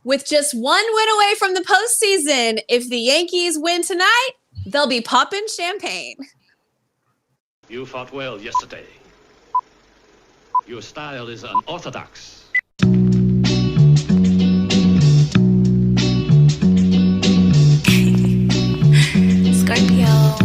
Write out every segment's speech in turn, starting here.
with just one win away from the postseason. If the Yankees win tonight, they'll be popping champagne. You fought well yesterday. Your style is unorthodox. Scorpio.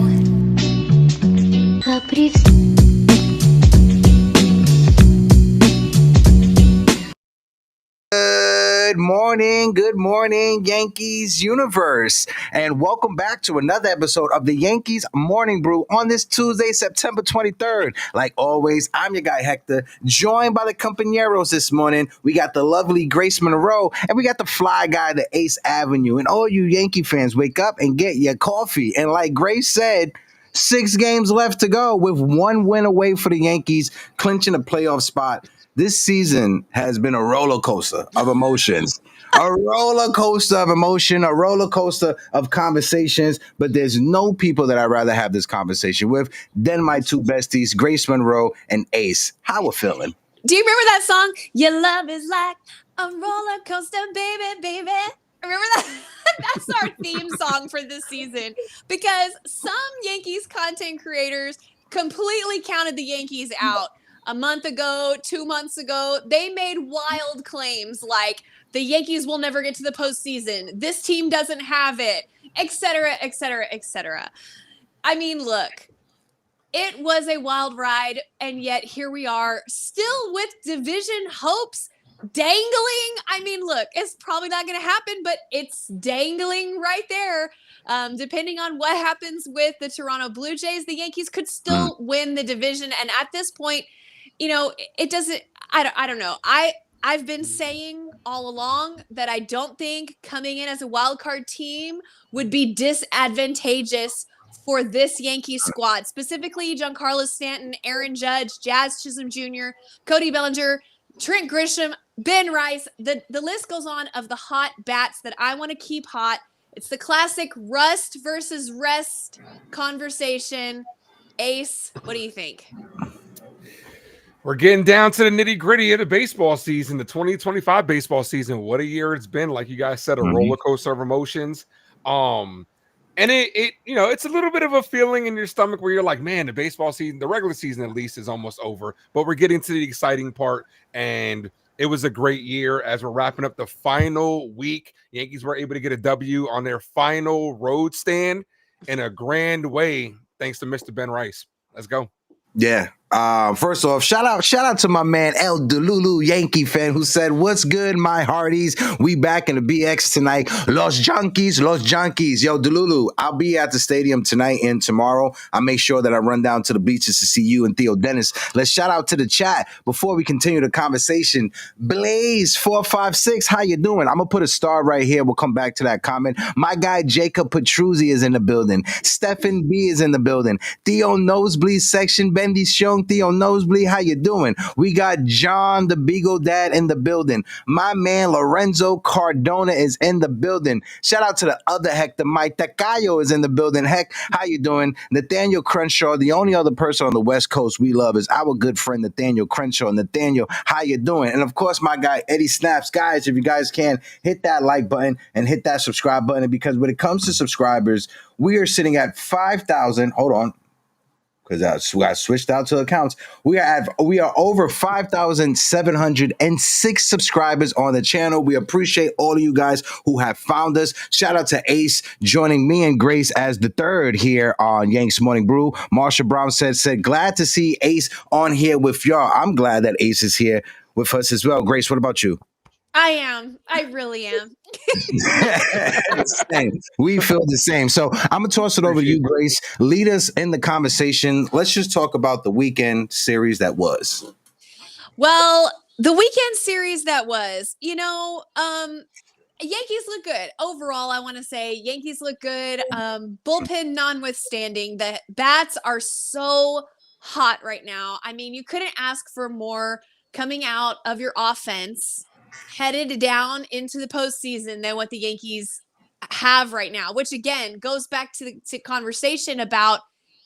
Good morning, Yankees universe, and welcome back to another episode of the Yankees Morning Brew on this Tuesday, September 23rd. Like always, I'm your guy Hector, joined by the compañeros this morning. We got the lovely Grace Monroe, and we got the fly guy, the Ace Avenue. And all you Yankee fans, wake up and get your coffee. And like Grace said, 6 games left to go with 1 win away for the Yankees, clinching a playoff spot. This season has been a roller coaster of emotions. A roller coaster of emotion, a roller coaster of conversations, but there's no people that I'd rather have this conversation with than my 2 besties, Grace Monroe and Ace. How we feeling? Do you remember that song? Your love is like a roller coaster, baby, baby. Remember that? That's our theme song for this season, because some Yankees content creators completely counted the Yankees out. A month ago, 2 months ago, they made wild claims like the Yankees will never get to the postseason. This team doesn't have it, etc., etc., etc. I mean, look, it was a wild ride, and yet here we are, still with division hopes dangling. I mean, look, it's probably not going to happen, but it's dangling right there. Depending on what happens with the Toronto Blue Jays, the Yankees could still win the division. And at this point, you know, it doesn't, I don't know. I've been saying all along that I don't think coming in as a wild card team would be disadvantageous for this Yankees squad, specifically Giancarlo Stanton, Aaron Judge, Jazz Chisholm Jr., Cody Bellinger, Trent Grisham, Ben Rice. The list goes on of the hot bats that I want to keep hot. It's the classic rust versus rest conversation. Ace, what do you think? We're getting down to the nitty gritty of the baseball season, the 2025 baseball season. What a year it's been. Like you guys said, a roller coaster of emotions. And it you know, it's a little bit of a feeling in your stomach where you're like, man, the baseball season, the regular season at least, is almost over, but we're getting to the exciting part. And it was a great year as we're wrapping up the final week. Yankees were able to get a W on their final road stand in a grand way, thanks to Mr. Ben Rice. Let's go. Yeah. First off, shout out to my man El Delulu, Yankee fan, who said, "What's good, my hearties? We back in the BX tonight. Los Yankees. Yo, Delulu, I'll be at the stadium tonight and tomorrow. I'll make sure that I run down to the beaches to see you and Theo Dennis. Let's shout out to the chat before we continue the conversation. Blaze456, how you doing? I'm gonna put a star right here. We'll come back to that comment. My guy Jacob Petruzzi is in the building. Stephen B is in the building. Theo Nosebleed section, Bendy Shong. Theo Nosebleed, how you doing? We got John, the Beagle Dad, in the building. My man Lorenzo Cardona is in the building. Shout out to the other Hector. Mike Tacayo is in the building. Heck, how you doing? Nathaniel Crenshaw, the only other person on the West Coast we love is our good friend Nathaniel Crenshaw. Nathaniel, how you doing? And of course, my guy Eddie Snaps. Guys, if you guys can, hit that like button and hit that subscribe button, because when it comes to subscribers, we are sitting at 5,000. Hold on, because I switched out to accounts. We are over 5,706 subscribers on the channel. We appreciate all of you guys who have found us. Shout out to Ace joining me and Grace as the third here on Yankees Morning Brew. Marsha Brown said, glad to see Ace on here with y'all. I'm glad that Ace is here with us as well. Grace, what about you? I am. I really am. Same. We feel the same. So I'm going to toss it over to you, Grace. Lead us in the conversation. Let's just talk about the weekend series that was. Well, the weekend series that was, Yankees look good. Overall, I want to say Yankees look good. Bullpen notwithstanding, the bats are so hot right now. I mean, you couldn't ask for more coming out of your offense headed down into the postseason than what the Yankees have right now, which again goes back to the conversation about,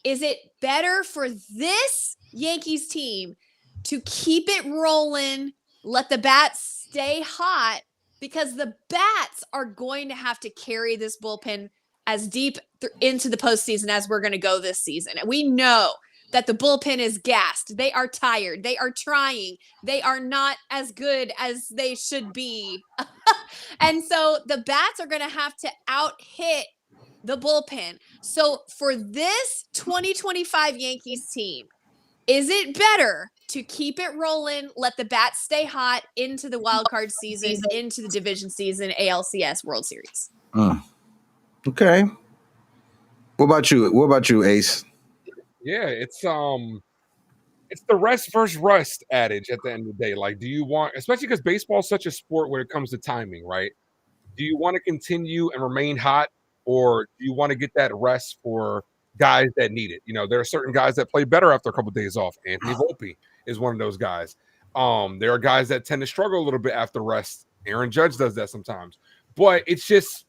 is it better for this Yankees team to keep it rolling, let the bats stay hot, because the bats are going to have to carry this bullpen as deep into the postseason as we're going to go this season. And we know that the bullpen is gassed. They are tired. They are trying. They are not as good as they should be. And so the bats are going to have to out-hit the bullpen. So for this 2025 Yankees team, is it better to keep it rolling, let the bats stay hot into the wild card season, into the division season, ALCS World Series? Okay. What about you, Ace? Yeah, it's the rest versus rust adage at the end of the day. Like, do you want, especially because baseball is such a sport when it comes to timing, right? Do you want to continue and remain hot, or do you want to get that rest for guys that need it? There are certain guys that play better after a couple of days off. Anthony Volpe is one of those guys. There are guys that tend to struggle a little bit after rest. Aaron Judge does that sometimes. But it's just,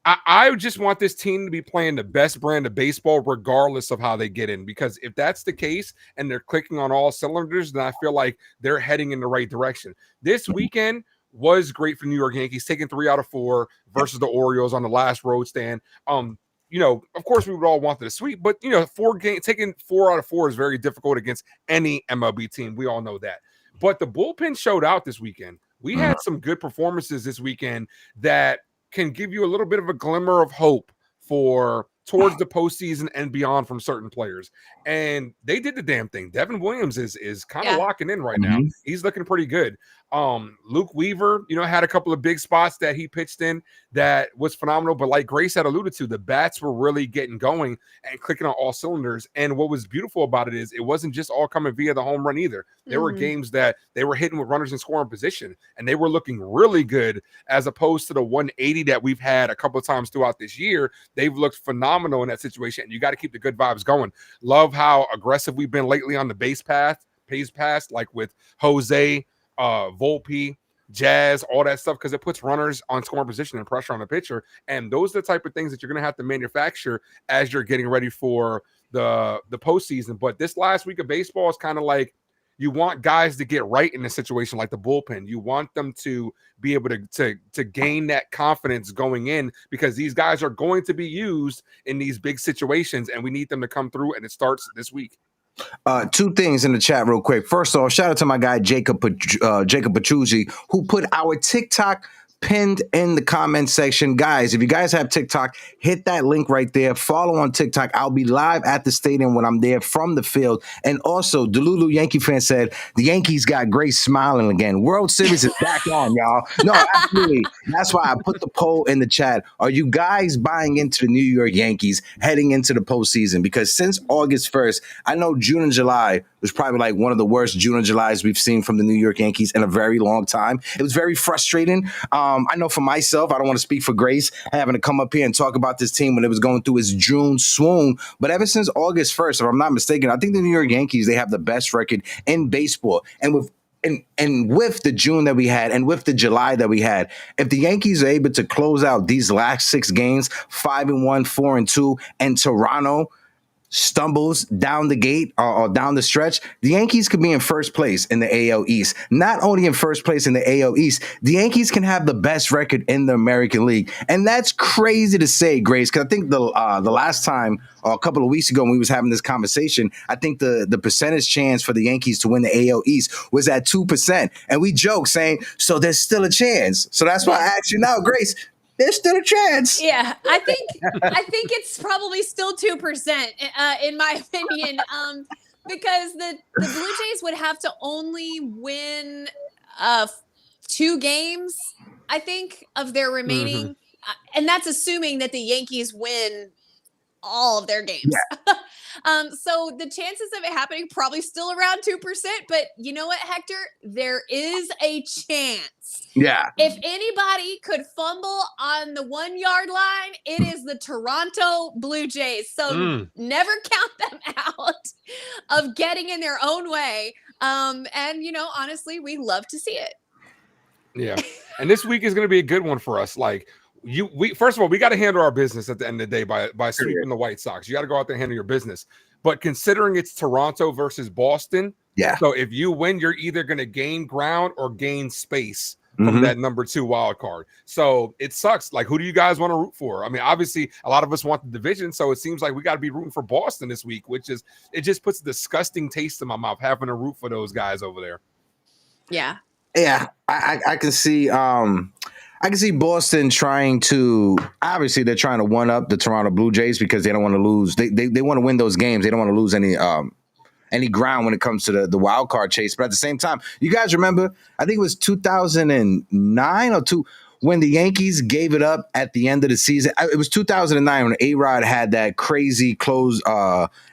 I just want this team to be playing the best brand of baseball regardless of how they get in, because if that's the case and they're clicking on all cylinders, then I feel like they're heading in the right direction. This weekend was great for New York Yankees, taking 3 out of 4 versus the Orioles on the last road stand. Of course we would all want the sweep, but taking 4 out of 4 is very difficult against any MLB team. We all know that. But the bullpen showed out this weekend. We had some good performances this weekend that can give you a little bit of a glimmer of hope towards the postseason and beyond from certain players. And they did the damn thing. Devin Williams is kind of locking in right now. He's looking pretty good. Luke Weaver, had a couple of big spots that he pitched in that was phenomenal. But like Grace had alluded to, the bats were really getting going and clicking on all cylinders. And what was beautiful about it is it wasn't just all coming via the home run either. There were games that they were hitting with runners in scoring position, and they were looking really good as opposed to the 180 that we've had a couple of times throughout this year. They've looked phenomenal in that situation, and you got to keep the good vibes going. Love how aggressive we've been lately on the pace pass, like with Jose, Volpe, Jazz, all that stuff, because it puts runners on scoring position and pressure on the pitcher. And those are the type of things that you're going to have to manufacture as you're getting ready for the postseason. But this last week of baseball is kind of like, you want guys to get right in a situation like the bullpen. You want them to be able to gain that confidence going in, because these guys are going to be used in these big situations, and we need them to come through, and it starts this week. 2 things in the chat real quick. First off, shout out to my guy Jacob Petruzzi, who put our TikTok pinned in the comment section. Guys, if you guys have TikTok, hit that link right there. Follow on TikTok. I'll be live at the stadium when I'm there from the field. And also, Delulu Yankee fan said the Yankees got Grace smiling again. World Series is back on, y'all. No, absolutely. That's why I put the poll in the chat. Are you guys buying into the New York Yankees heading into the postseason? Because since August 1st, I know June and July was probably like one of the worst June and Julys we've seen from the New York Yankees in a very long time. It was very frustrating. I know for myself, I don't want to speak for Grace, having to come up here and talk about this team when it was going through its June swoon. But ever since August 1st, if I'm not mistaken, I think the New York Yankees, they have the best record in baseball. And with the June that we had and with the July that we had, if the Yankees are able to close out these last 6 games, 5-1, 4-2, and Toronto stumbles down the gate or down the stretch, the Yankees could be in first place in the AL East. Not only in first place in the AL East, the Yankees can have the best record in the American League. And that's crazy to say, Grace, because I think the last time, or a couple of weeks ago when we was having this conversation, I think the percentage chance for the Yankees to win the AL East was at 2%. And we joked saying, so there's still a chance. So that's why I asked you now, Grace, there's still a chance. Yeah, I think it's probably still 2%, in my opinion, because the Blue Jays would have to only win 2 games, I think, of their remaining, and that's assuming that the Yankees win all of their games. Yeah. So the chances of it happening probably still around 2%, but you know what, Hector? There is a chance. Yeah. If anybody could fumble on the 1-yard line, it is the Toronto Blue Jays. So never count them out of getting in their own way. And honestly, we love to see it. Yeah. And this week is going to be a good one for us. Like, first of all, we got to handle our business at the end of the day by sweeping the White Sox. You got to go out there and handle your business. But considering it's Toronto versus Boston, yeah. So if you win, you're either going to gain ground or gain space from that number 2 wild card. So it sucks. Like, who do you guys want to root for? I mean, obviously, a lot of us want the division, so it seems like we got to be rooting for Boston this week, which is, it just puts a disgusting taste in my mouth having to root for those guys over there. Yeah. Yeah, I can see Boston trying to, obviously they're trying to one up the Toronto Blue Jays because they don't want to lose. They want to win those games. They don't want to lose any ground when it comes to the wild card chase. But at the same time, you guys remember, I think it was 2009 or 2 when the Yankees gave it up at the end of the season. It was 2009 when A-Rod had that crazy close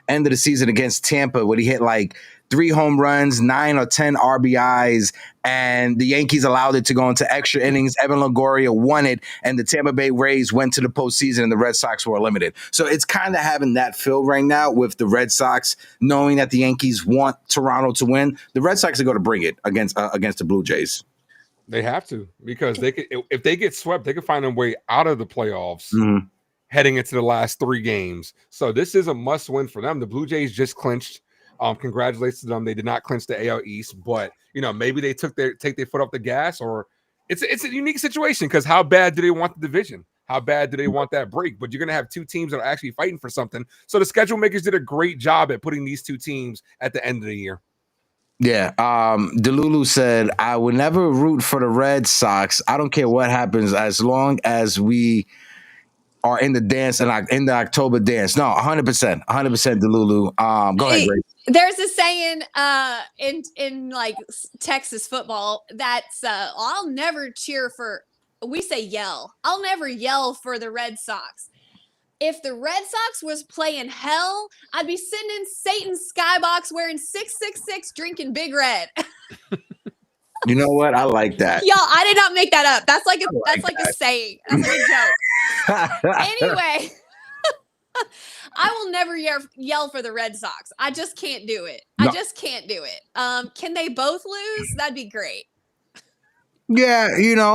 end of the season against Tampa where he hit like 3 home runs, 9 or 10 RBIs, and the Yankees allowed it to go into extra innings. Evan Longoria won it, and the Tampa Bay Rays went to the postseason, and the Red Sox were eliminated. So it's kind of having that feel right now with the Red Sox, knowing that the Yankees want Toronto to win. The Red Sox are going to bring it against the Blue Jays. They have to, because they could, if they get swept, they could find a way out of the playoffs heading into the last 3 games. So this is a must-win for them. The Blue Jays just clinched. Congratulations to them. They did not clinch the AL East, but maybe they take their foot off the gas, or it's a unique situation because how bad do they want the division? How bad do they want that break? But you're going to have 2 teams that are actually fighting for something. So the schedule makers did a great job at putting these 2 teams at the end of the year. Yeah. Delulu said, I would never root for the Red Sox. I don't care what happens as long as we are in the dance and in the October dance. No, 100%. 100% Delulu. Go ahead, Grace. There's a saying in like Texas football that's I'll never cheer for, we say yell. I'll never yell for the Red Sox. If the Red Sox was playing hell, I'd be sitting in Satan's skybox wearing 666 drinking Big Red. You know what? I like that. Y'all, I did not make that up. That's like a saying. That's like a joke. Anyway, I will never yell for the Red Sox. I just can't do it. No. I just can't do it. Can they both lose? That'd be great. Yeah,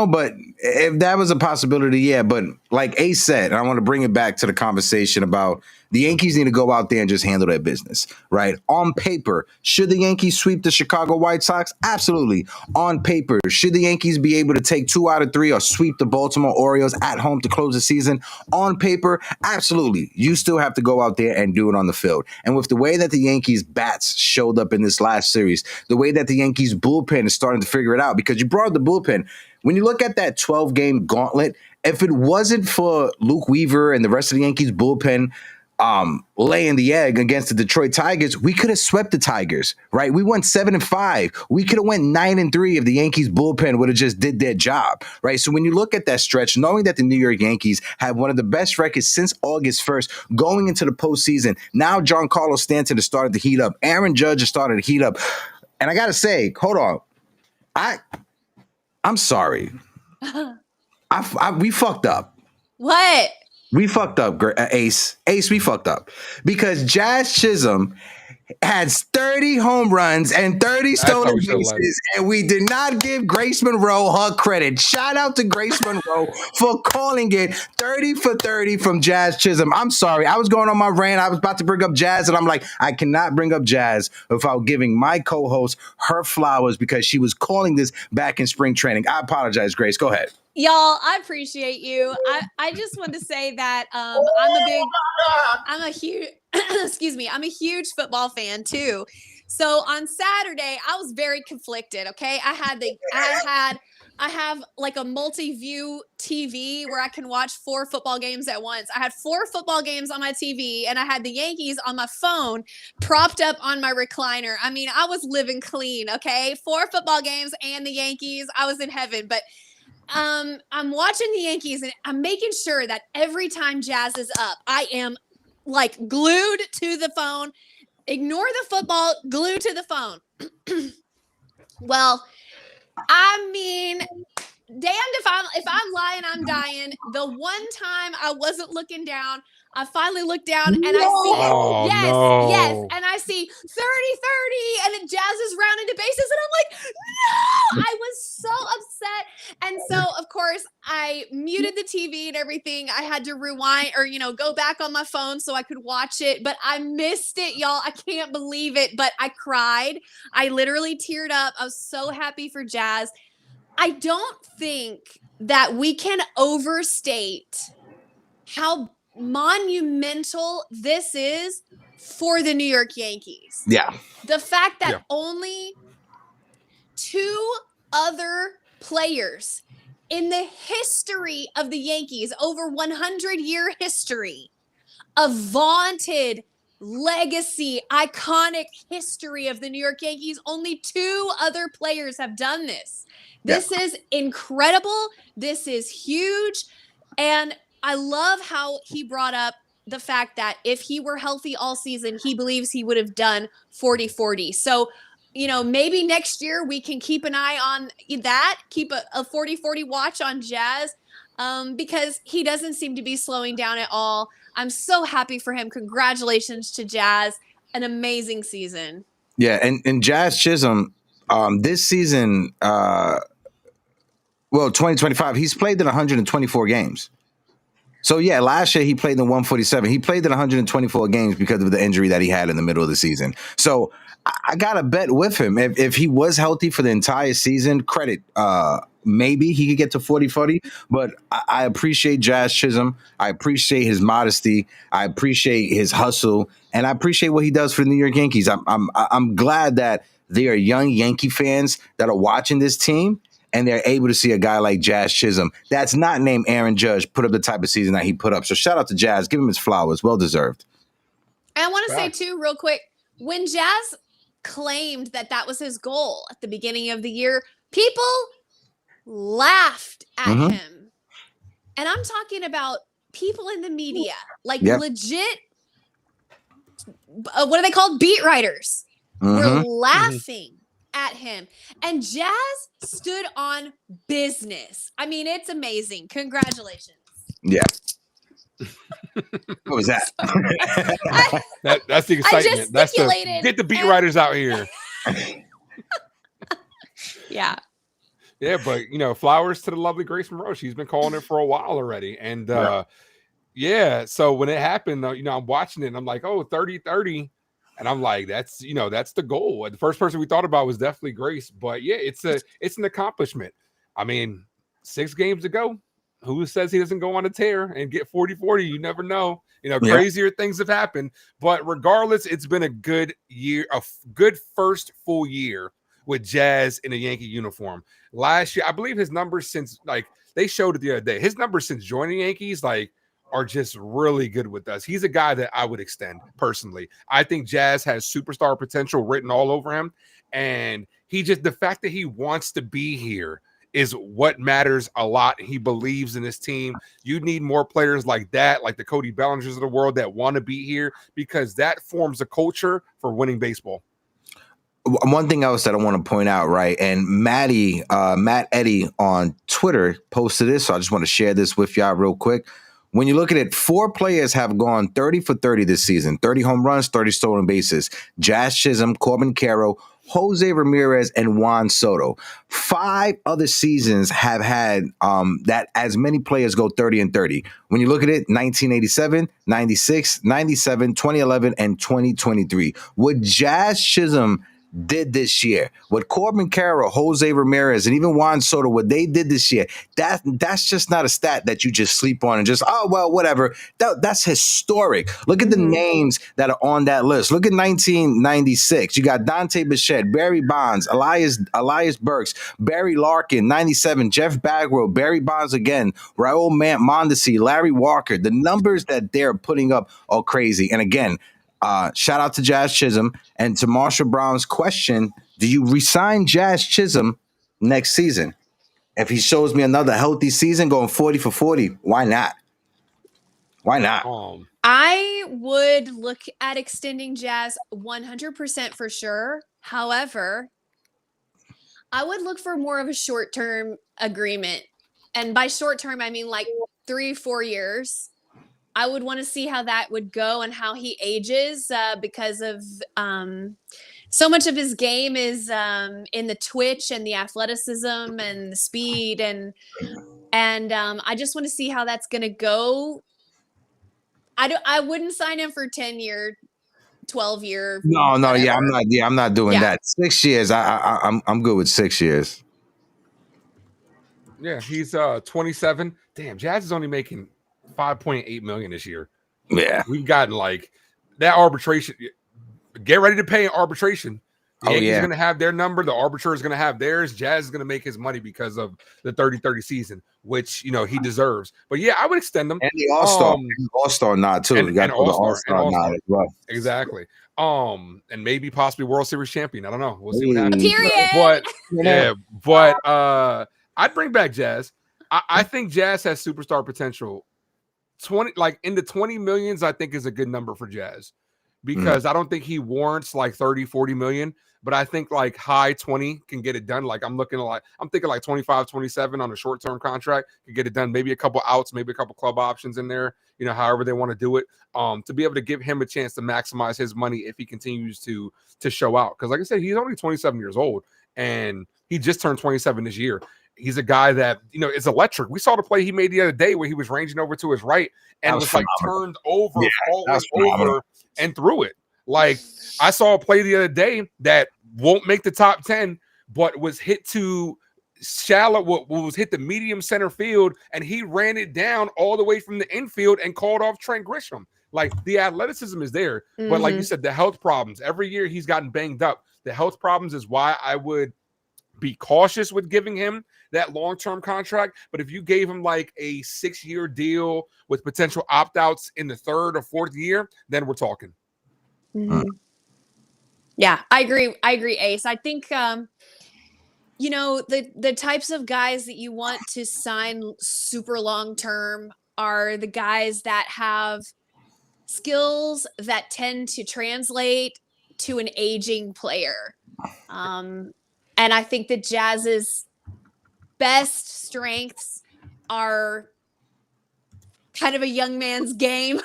but if that was a possibility, yeah. But like Ace said, I want to bring it back to the conversation about the Yankees need to go out there and just handle their business, right? On paper, should the Yankees sweep the Chicago White Sox? Absolutely. On paper, should the Yankees be able to take 2 out of 3 or sweep the Baltimore Orioles at home to close the season? On paper, absolutely. You still have to go out there and do it on the field. And with the way that the Yankees bats showed up in this last series, the way that the Yankees bullpen is starting to figure it out, because you brought up the bullpen. When you look at that 12-game gauntlet, if it wasn't for Luke Weaver and the rest of the Yankees bullpen laying the egg against the Detroit Tigers, we could have swept the Tigers, right? We went 7-5. We could have went 9-3 if the Yankees bullpen would have just did their job, right? So when you look at that stretch, knowing that the New York Yankees have one of the best records since August 1st, going into the postseason, now Giancarlo Stanton has started to heat up. Aaron Judge has started to heat up. And I got to say, hold on. I'm sorry. We fucked up. What? We fucked up, Ace. Ace, we fucked up. Because Jazz Chisholm has 30 home runs and 30 stolen bases, and we did not give Grace Monroe her credit. Shout out to Grace Monroe for calling it 30 for 30 from Jazz Chisholm. I'm sorry. I was going on my rant. I was about to bring up Jazz, and I'm like, I cannot bring up Jazz without giving my co-host her flowers because she was calling this back in spring training. I apologize, Grace. Go ahead. Y'all, I appreciate you. I just want to say that I'm a huge football fan too. So on Saturday, I was very conflicted. Okay. I have like a multi-view TV where I can watch 4 football games at once. I had 4 football games on my TV, and I had the Yankees on my phone propped up on my recliner. I mean, I was living clean. Okay. 4 football games and the Yankees. I was in heaven, but I'm watching the Yankees, and I'm making sure that every time Jazz is up, I am like glued to the phone. Ignore the football, glued to the phone. Well, I mean, damned if I'm lying, I'm dying. The one time I wasn't looking down, I finally look down and I see, yes, and I see 30-30, and then Jazz is rounding the bases, and I'm like, no! I was so upset. And so, of course, I muted the TV and everything. I had to rewind or, go back on my phone so I could watch it, but I missed it, y'all. I can't believe it, but I cried. I literally teared up. I was so happy for Jazz. I don't think that we can overstate how monumental this is for the New York Yankees. Yeah. The fact that Yeah. only 2 other players in the history of the Yankees, over 100-year history, a vaunted legacy, iconic history of the New York Yankees, only 2 other players have done this. This is incredible. This is huge. And I love how he brought up the fact that if he were healthy all season, he believes he would have done 40-40. So, maybe next year we can keep an eye on that, keep a 40-40 watch on Jazz, because he doesn't seem to be slowing down at all. I'm so happy for him. Congratulations to Jazz. An amazing season. Yeah, and Jazz Chisholm, this season, 2025, he's played in 124 games. So yeah, last year he played in 147. He played in 124 games because of the injury that he had in the middle of the season. So I got to bet with him. If he was healthy for the entire season, credit, maybe he could get to 40-40. But I appreciate Jazz Chisholm. I appreciate his modesty. I appreciate his hustle, and I appreciate what he does for the New York Yankees. I'm glad that there are young Yankee fans that are watching this team, and they're able to see a guy like Jazz Chisholm that's not named Aaron Judge put up the type of season that he put up. So shout out to Jazz. Give him his flowers. Well deserved. And I want to say, too, real quick, when Jazz claimed that was his goal at the beginning of the year, people laughed at him. And I'm talking about people in the media, like legit, what are they called? Beat writers. Were laughing at him. And Jazz stood on business. I mean, it's amazing. Congratulations. Yeah. What was that? That's the excitement. That's get the beat writers out here. Yeah. Yeah, but flowers to the lovely Grace Monroe. She's been calling it for a while already. And so when it happened, I'm watching it and I'm like, oh, 30-30. And I'm like, that's the goal. The first person we thought about was definitely Grace. But yeah, it's an accomplishment. I mean, 6 games to go. Who says he doesn't go on a tear and get 40-40? You never know. Crazier things have happened. But regardless, it's been a good year, a good first full year with Jazz in a Yankee uniform. Last year, I believe his numbers since, they showed it the other day, his numbers since joining Yankees, are just really good with us. He's a guy that I would extend personally. I think Jazz has superstar potential written all over him. And the fact that he wants to be here is what matters a lot. He believes in his team. You need more players like that, like the Cody Bellingers of the world that want to be here, because that forms a culture for winning baseball. One thing else that I want to point out, right? And Matt Eddy on Twitter posted this, so I just want to share this with y'all real quick. When you look at it, 4 players have gone 30 for 30 this season, 30 home runs, 30 stolen bases. Jazz Chisholm, Corbin Carroll, Jose Ramirez, and Juan Soto. 5 other seasons have had that as many players go 30 and 30. When you look at it, 1987, 96, 97, 2011, and 2023. What Jazz Chisholm did this year, what Corbin Carroll, Jose Ramirez, and even Juan Soto, what they did this year, that's just not a stat that you just sleep on and just, oh, well, whatever. That's historic. Look at the names that are on that list. Look at 1996. You got Dante Bichette, Barry Bonds, Elias Burks, Barry Larkin, 97, Jeff Bagwell, Barry Bonds again, Raul Mondesi, Larry Walker. The numbers that they're putting up are crazy. And again, shout out to Jazz Chisholm. And to Marshall Brown's question, do you resign Jazz Chisholm next season? If he shows me another healthy season going 40 for 40, why not? Why not? I would look at extending Jazz 100% for sure. However, I would look for more of a short-term agreement. And by short-term, I mean like 3-4 years. I would want to see how that would go and how he ages because of so much of his game is in the twitch and the athleticism and the speed. And I just want to see how that's going to go. I wouldn't sign him for 10-year, 12-year. No, I'm not doing that. 6 years. I'm good with 6 years. Yeah, he's 27. Damn, Jazz is only making 5.8 million this year. Yeah. We've gotten like that arbitration. Get ready to pay an arbitration. The Yankees are going to have their number. The arbitrator is going to have theirs. Jazz is going to make his money because of the 30-30 season, which, you know, he deserves. But yeah, I would extend them. And the All-Star nod too. And All-Star. Nod as well. Exactly. And maybe possibly World Series champion. I don't know. We'll see what happens. Period. But yeah, I'd bring back Jazz. I think Jazz has superstar potential. 20, like in the 20 millions, I think is a good number for Jazz, because I don't think he warrants like 30, 40 million, but I think like high 20 can get it done. Like I'm thinking like 25, 27 on a short-term contract can get it done. Maybe a couple outs, maybe a couple club options in there, you know, however they want to do it, to be able to give him a chance to maximize his money if he continues to show out. Because like I said, he's only 27 years old and he just turned 27 this year. He's a guy that, you know, is electric. We saw the play he made the other day where he was ranging over to his right and was like turned over, falling over, and threw it. Like I saw a play the other day that won't make the top 10, but was hit to shallow, was hit the medium center field, and he ran it down all the way from the infield and called off Trent Grisham. Like the athleticism is there, but like you said, the health problems. Every year he's gotten banged up. The health problems is why I would be cautious with giving him that long-term contract. But if you gave him like a 6-year deal with potential opt-outs in the 3rd or 4th year, then we're talking. Yeah, I agree, Ace. I think, you know, the types of guys that you want to sign super long-term are the guys that have skills that tend to translate to an aging player. And I think that Jazz's best strengths are kind of a young man's game,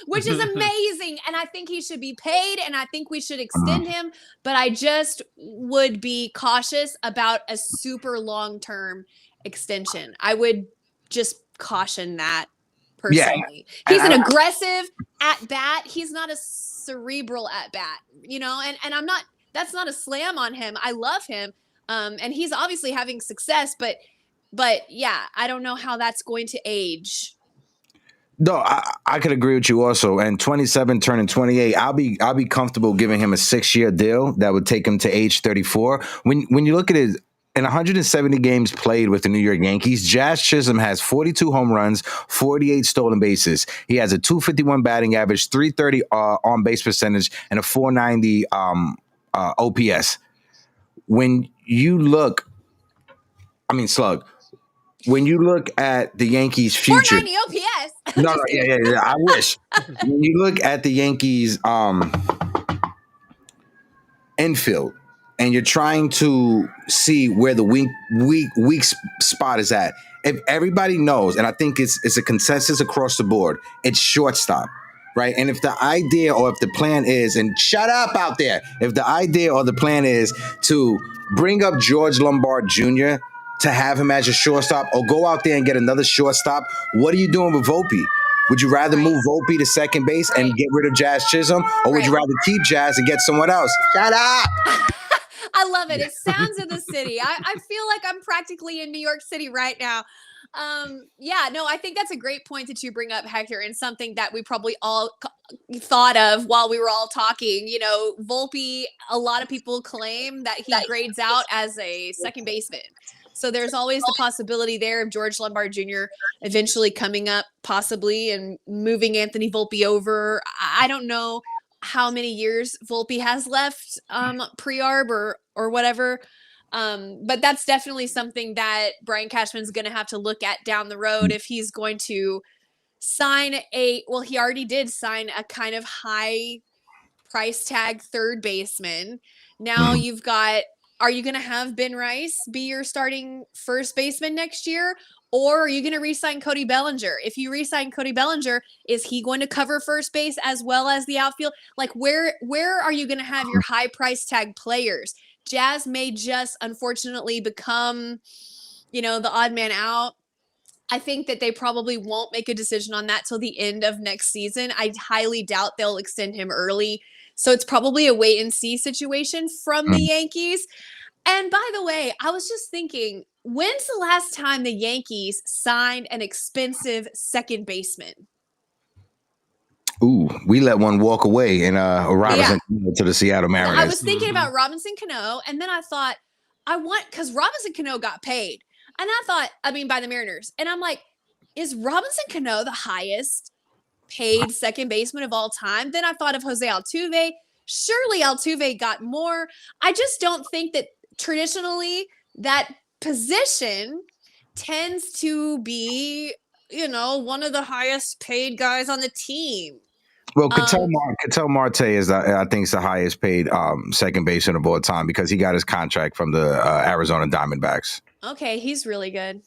which is amazing. And I think he should be paid, and I think we should extend him. But I just would be cautious about a super long-term extension. I would just caution that personally. Yeah. He's an aggressive at bat. He's not a cerebral at bat, you know, and I'm not. That's not a slam on him. I love him. And he's obviously having success, but yeah, I don't know how that's going to age. No, I could agree with you also. And 27 turning 28, I'll be comfortable giving him a 6-year deal that would take him to age 34. When you look at it, in 170 games played with the New York Yankees, Jazz Chisholm has 42 home runs, 48 stolen bases. He has a .251 batting average, .330 on base percentage, and a .490 OPS. When you look, slug. When you look at the Yankees' future, 490 OPS. No, yeah. I wish. When you look at the Yankees' infield, and you're trying to see where the weak spot is at. If everybody knows, and I think it's a consensus across the board, it's shortstop. Right. And if the idea or if the plan is, and shut up out there, if the idea or the plan is to bring up George Lombard Jr. to have him as your shortstop or go out there and get another shortstop, what are you doing with Volpe? Would you rather move Volpe to second base and get rid of Jazz Chisholm, or would you rather keep Jazz and get someone else? Shut up. I love it. It sounds of the city. I feel like I'm practically in New York City right now. I think that's a great point that you bring up, Hector, and something that we probably all thought of while we were all talking. You know, Volpe, a lot of people claim that he grades out as a second baseman. So there's always the possibility there of George Lombard Jr. eventually coming up possibly and moving Anthony Volpe over. I don't know how many years Volpe has left pre-arb or whatever. But that's definitely something that Brian Cashman's going to have to look at down the road if he's going to sign he already did sign a kind of high price tag third baseman. Now you've got, are you going to have Ben Rice be your starting first baseman next year? Or are you going to re-sign Cody Bellinger? If you re-sign Cody Bellinger, is he going to cover first base as well as the outfield? Like where are you going to have your high price tag players? Jazz may just unfortunately become, the odd man out. I think that they probably won't make a decision on that till the end of next season. I highly doubt they'll extend him early. So it's probably a wait and see situation from the Yankees. And by the way, I was just thinking, when's the last time the Yankees signed an expensive second baseman? Ooh, we let one walk away in Robinson to the Seattle Mariners. I was thinking about Robinson Cano, and then I thought, because Robinson Cano got paid. And I thought, by the Mariners. And I'm like, is Robinson Cano the highest paid second baseman of all time? Then I thought of Jose Altuve. Surely Altuve got more. I just don't think that traditionally that position tends to be, one of the highest paid guys on the team. Well, Ketel Marte is, I think, is the highest paid second baseman of all time because he got his contract from the Arizona Diamondbacks. Okay, he's really good.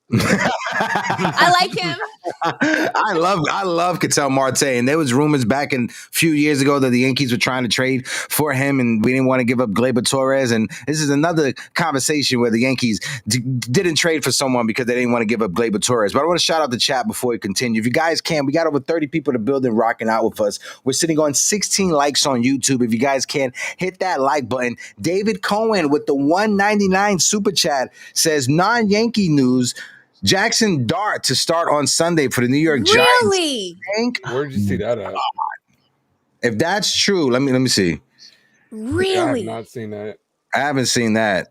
I like him. I love Ketel Marte, and there was rumors back a few years ago that the Yankees were trying to trade for him, and we didn't want to give up Gleyber Torres. And this is another conversation where the Yankees didn't trade for someone because they didn't want to give up Gleyber Torres. But I want to shout out the chat before we continue. If you guys can, we got over 30 people in the building rocking out with us. We're sitting on 16 likes on YouTube. If you guys can, hit that like button. David Cohen with the $1.99 super chat says non-Yankee news. Jackson Dart to start on Sunday for the New York Giants. Really? Where'd you see that at? If that's true, let me see. Really? I have not seen that. I haven't seen that.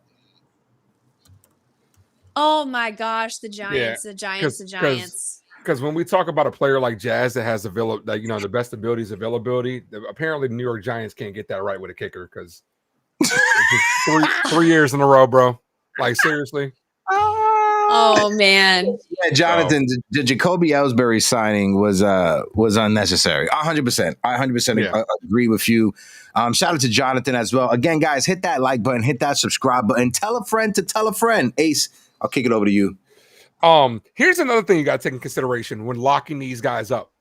Oh my gosh, the Giants, the Giants. Because when we talk about a player like Jazz that has the best abilities, availability, apparently the New York Giants can't get that right with a kicker because three years in a row, bro. Like seriously. Oh man. Yeah, Jonathan, the Jacoby Ellsbury signing was unnecessary. 100%. I 100% agree with you. Shout out to Jonathan as well. Again, guys, hit that like button, hit that subscribe button, tell a friend to tell a friend. Ace, I'll kick it over to you. Here's another thing you got to take in consideration when locking these guys up.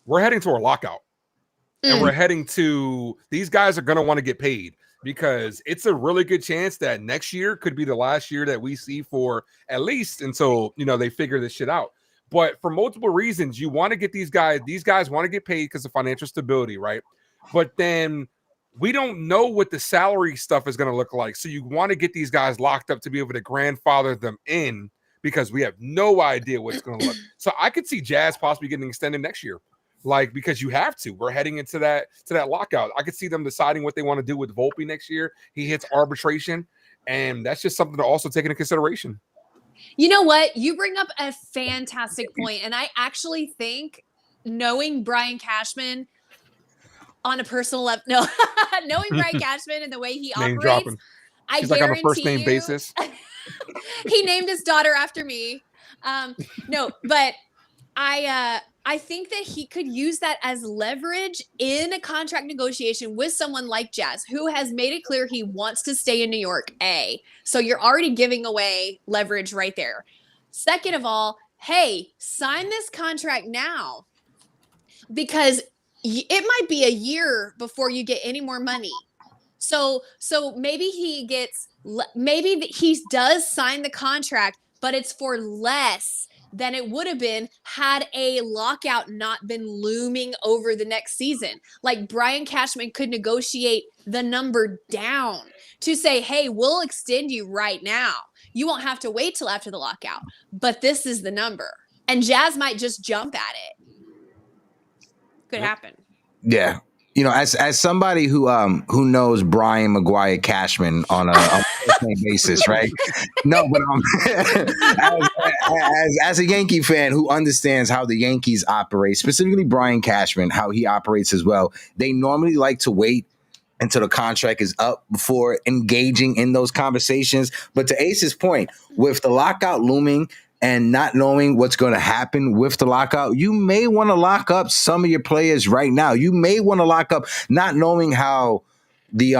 We're heading to a lockout. And we're heading to these guys are going to want to get paid. Because it's a really good chance that next year could be the last year that we see for at least until, they figure this shit out. But for multiple reasons, you want to get these guys want to get paid because of financial stability, right? But then we don't know what the salary stuff is going to look like. So you want to get these guys locked up to be able to grandfather them in because we have no idea what it's going to look. So I could see Jazz possibly getting extended next year. Because you have to. We're heading into that lockout. I could see them deciding what they want to do with Volpe next year. He hits arbitration, and that's just something to also take into consideration. You know what? You bring up a fantastic point, and I actually think knowing Brian Cashman on a personal level, knowing Brian Cashman and the way he operates, dropping. I He's guarantee like on a first name basis. He named his daughter after me. But I think that he could use that as leverage in a contract negotiation with someone like Jazz, who has made it clear he wants to stay in New York, A. So you're already giving away leverage right there. Second of all, hey, sign this contract now because it might be a year before you get any more money. So maybe he does sign the contract, but it's for less than it would have been had a lockout not been looming over the next season. Like Brian Cashman could negotiate the number down to say, hey, we'll extend you right now. You won't have to wait till after the lockout, but this is the number. And Jazz might just jump at it. Could happen. Yeah. As somebody who knows Brian Maguire Cashman on a basis, right? No, but as a Yankee fan who understands how the Yankees operate, specifically Brian Cashman, how he operates as well, they normally like to wait until the contract is up before engaging in those conversations. But to Ace's point, with the lockout looming and not knowing what's going to happen with the lockout, you may want to lock up some of your players right now. You may want to lock up not knowing how the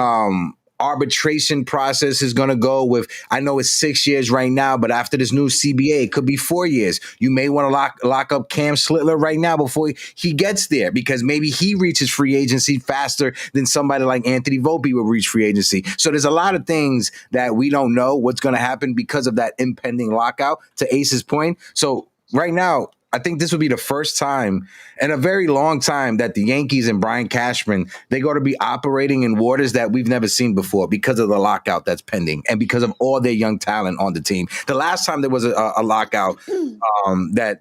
arbitration process is going to go with, I know it's 6 years right now, but after this new CBA, it could be 4 years. You may want to lock up Cam Slittler right now before he gets there because maybe he reaches free agency faster than somebody like Anthony Volpe will reach free agency. So there's a lot of things that we don't know what's going to happen because of that impending lockout, to Ace's point. So right now, I think this will be the first time in a very long time that the Yankees and Brian Cashman, they're going to be operating in waters that we've never seen before because of the lockout that's pending and because of all their young talent on the team. The last time there was a lockout that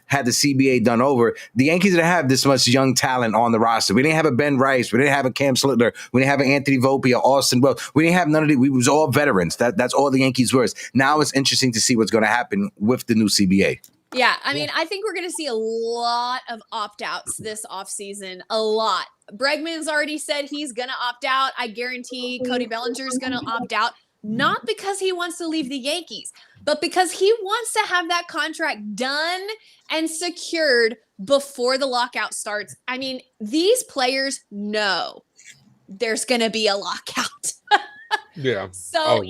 had the CBA done over, the Yankees didn't have this much young talent on the roster. We didn't have a Ben Rice. We didn't have a Cam Slitler. We didn't have an Anthony Volpe or Austin Wells. We didn't have none of it. We was all veterans. That's all the Yankees were. Now it's interesting to see what's going to happen with the new CBA. Yeah, I mean, I think we're going to see a lot of opt-outs this offseason. A lot. Bregman's already said he's going to opt out. I guarantee Cody Bellinger's going to opt out. Not because he wants to leave the Yankees, but because he wants to have that contract done and secured before the lockout starts. I mean, these players know there's going to be a lockout. Yeah. So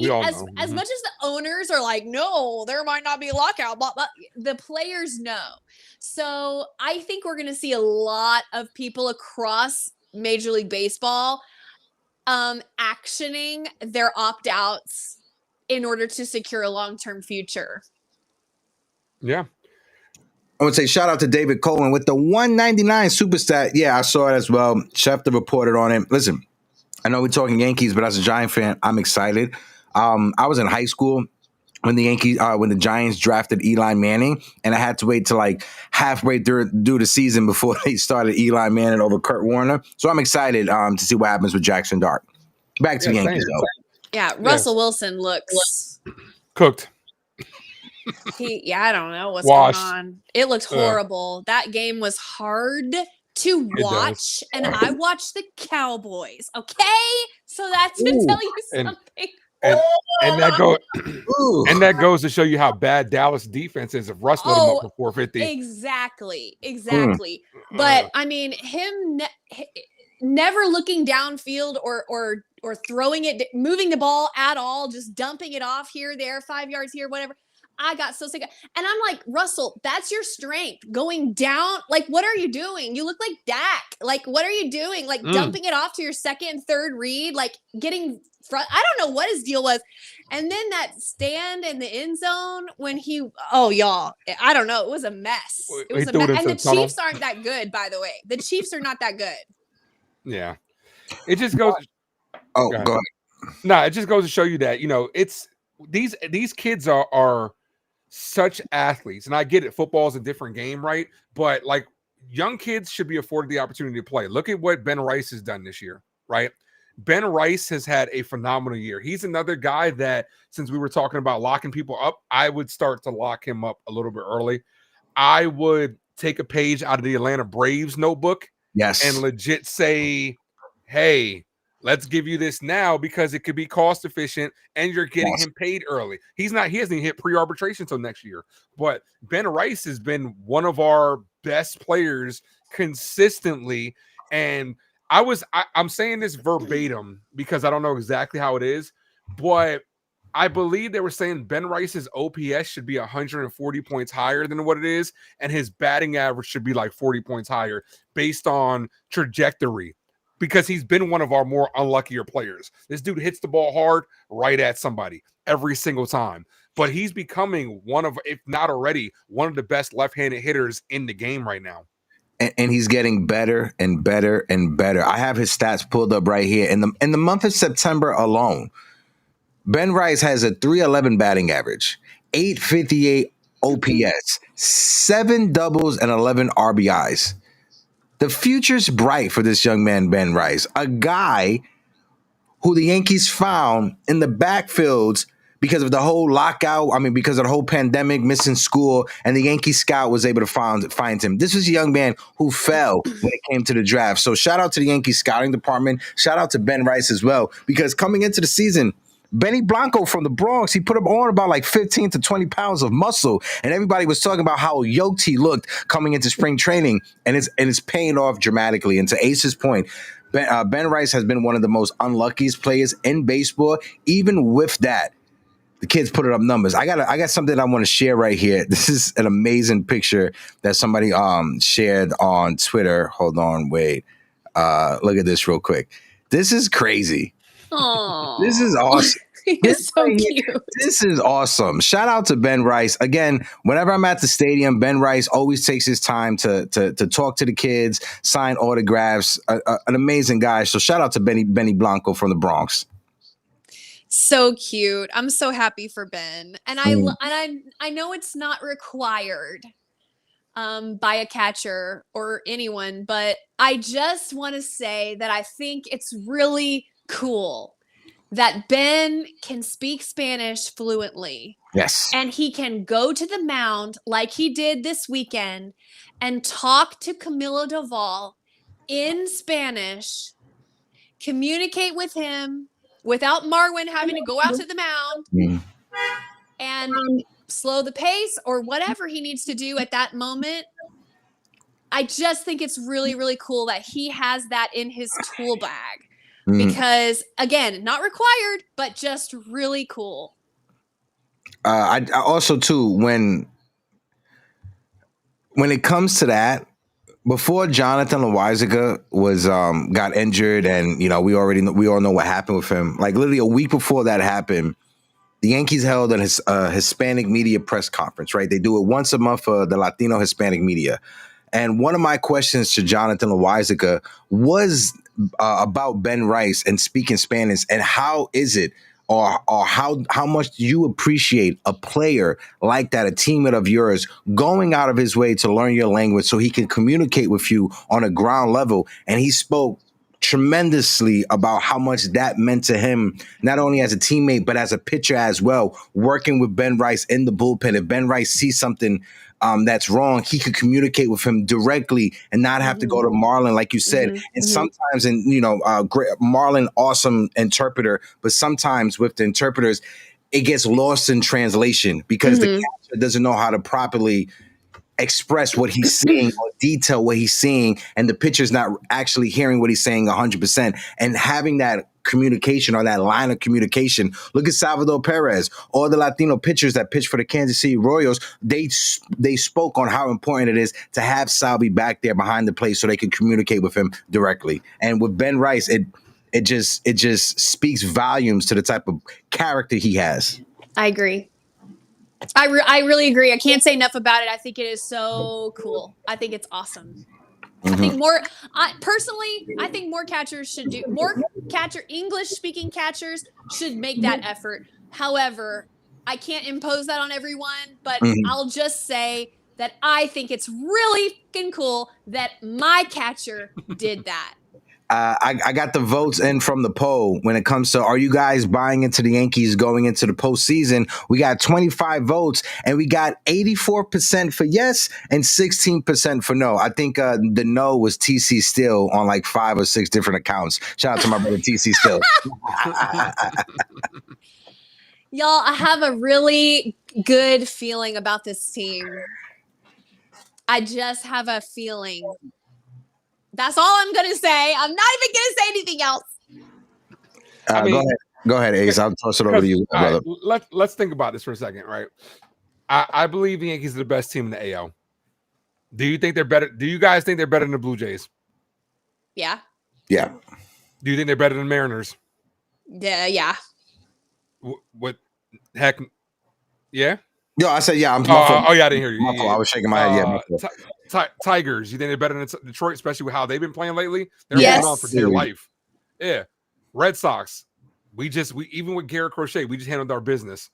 as much as the owners are like, no, there might not be a lockout, blah, blah, the players know. So I think we're going to see a lot of people across Major League Baseball actioning their opt-outs in order to secure a long-term future. Yeah. I would say shout out to David Cohen with the 199 super stat. Yeah, I saw it as well. Schefter reported on it. Listen, I know we're talking Yankees, but as a Giant fan, I'm excited. I was in high school when the Giants drafted Eli Manning, and I had to wait till like halfway through the season before they started Eli Manning over Kurt Warner. So I'm excited to see what happens with Jackson Dart. Back to Yankees, though. Yeah, Russell Wilson looks cooked. I don't know what's Washed. going on. It looked horrible. That game was hard to watch, and I watched the Cowboys. Okay, so that's to tell you something. And that goes to show you how bad Dallas defense is. If Russ let him up for 450, exactly. But I mean, him never looking downfield or throwing it, moving the ball at all, just dumping it off here, there, 5 yards here, whatever. I got so sick. And I'm like, Russell, that's your strength. Going down. Like, what are you doing? You look like Dak. Like, what are you doing? Like, dumping it off to your second and third read, like getting front. I don't know what his deal was. And then that stand in the end zone when y'all, I don't know. It was a mess. It was a mess. And the Chiefs aren't that good, by the way. The Chiefs are not that good. Yeah. It just goes. Go ahead. No, it just goes to show you that, it's these kids are such athletes, and I get it. Football is a different game, right? But like young kids should be afforded the opportunity to play. Look at what Ben Rice has done this year, right? Ben Rice has had a phenomenal year. He's another guy that, since we were talking about locking people up, I would start to lock him up a little bit early. I would take a page out of the Atlanta Braves notebook, and legit say, hey, let's give you this now because it could be cost efficient and you're getting him paid early. He hasn't even hit pre-arbitration until next year. But Ben Rice has been one of our best players consistently. And I'm saying this verbatim because I don't know exactly how it is, but I believe they were saying Ben Rice's OPS should be 140 points higher than what it is, and his batting average should be like 40 points higher based on trajectory, because he's been one of our more unluckier players. This dude hits the ball hard right at somebody every single time. But he's becoming one of, if not already, one of the best left-handed hitters in the game right now. And he's getting better and better and better. I have his stats pulled up right here. In the month of September alone, Ben Rice has a 311 batting average, 858 OPS, 7 doubles, and 11 RBIs. The future's bright for this young man, Ben Rice, a guy who the Yankees found in the backfields because of the whole lockout. I mean, because of the whole pandemic, missing school, and the Yankee scout was able to find him. This was a young man who fell when it came to the draft. So shout out to the Yankee scouting department. Shout out to Ben Rice as well, because coming into the season, Benny Blanco from the Bronx, he put up on about like 15 to 20 pounds of muscle, and everybody was talking about how yoked he looked coming into spring training, and it's paying off dramatically. And to Ace's point, Ben Rice has been one of the most unluckiest players in baseball. Even with that, the kids put up numbers. I got something I want to share right here. This is an amazing picture that somebody shared on Twitter. Hold on, wait. Look at this real quick. This is crazy. Aww. This is awesome. He's so cute. This is awesome. Shout out to Ben Rice. Again, whenever I'm at the stadium, Ben Rice always takes his time to talk to the kids, sign autographs. An amazing guy. So shout out to Benny Blanco from the Bronx. So cute. I'm so happy for Ben. And I know it's not required by a catcher or anyone, but I just want to say that I think it's really cool that Ben can speak Spanish fluently. Yes. And he can go to the mound like he did this weekend and talk to Camilo Doval in Spanish, communicate with him without Marwin having to go out to the mound and slow the pace or whatever he needs to do at that moment. I just think it's really, really cool that he has that in his tool bag because, again, not required, but just really cool. I also, too, when it comes to that, before Jonathan Loaisiga was got injured, and we all know what happened with him. Like literally a week before that happened, the Yankees held a Hispanic media press conference. Right, they do it once a month for the Latino Hispanic media. And one of my questions to Jonathan Loaisiga was about Ben Rice and speaking Spanish, and how is it, or how much do you appreciate a player like that, a teammate of yours, going out of his way to learn your language so he can communicate with you on a ground level? And he spoke tremendously about how much that meant to him, not only as a teammate, but as a pitcher as well, working with Ben Rice in the bullpen. If Ben Rice sees something that's wrong, he could communicate with him directly and not have to go to Marlon, like you said. And sometimes, Marlon, awesome interpreter, but sometimes with the interpreters, it gets lost in translation because the catcher doesn't know how to properly express what he's seeing or detail what he's seeing, and the pitcher's not actually hearing what he's saying 100%. And having that communication, or that line of communication. Look at Salvador Perez. All the Latino pitchers that pitch for the Kansas City Royals, they spoke on how important it is to have Salvi back there behind the plate so they can communicate with him directly. And with Ben Rice, it just speaks volumes to the type of character he has. I agree. I really agree. I can't say enough about it. I think it is so cool. I think it's awesome. I think I think more catchers should do more. English speaking catchers should make that effort. However, I can't impose that on everyone, but I'll just say that I think it's really fucking cool that my catcher did that. I got the votes in from the poll when it comes to, are you guys buying into the Yankees going into the postseason? We got 25 votes, and we got 84% for yes and 16% for no. I think the no was TC Still on like 5 or 6 different accounts. Shout out to my brother TC Still. Y'all, I have a really good feeling about this team. I just have a feeling. That's all I'm going to say. I'm not even going to say anything else. Go ahead, Ace. I'll toss it over to you, brother. Right, let's think about this for a second, right? I believe the Yankees are the best team in the AL. Do you think they're better? Do you guys think they're better than the Blue Jays? Yeah. Yeah. Do you think they're better than the Mariners? Yeah. What? Heck? Yeah? Yo, I said, yeah. Yeah, I didn't hear you. Yeah. I was shaking my head. Yeah. Tigers, you think they're better than Detroit, especially with how they've been playing lately? They're yes. holding on for dear life. Yeah. Red Sox, we even with Garrett Crochet, we just handled our business.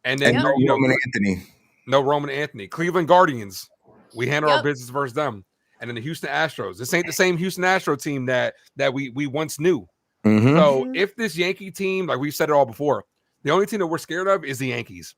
And then no Roman Anthony. No Roman Anthony. Cleveland Guardians, we handle our business versus them. And then the Houston Astros. This ain't the same Houston Astro team that we once knew. So if this Yankee team, like we've said it all before, the only team that we're scared of is the Yankees.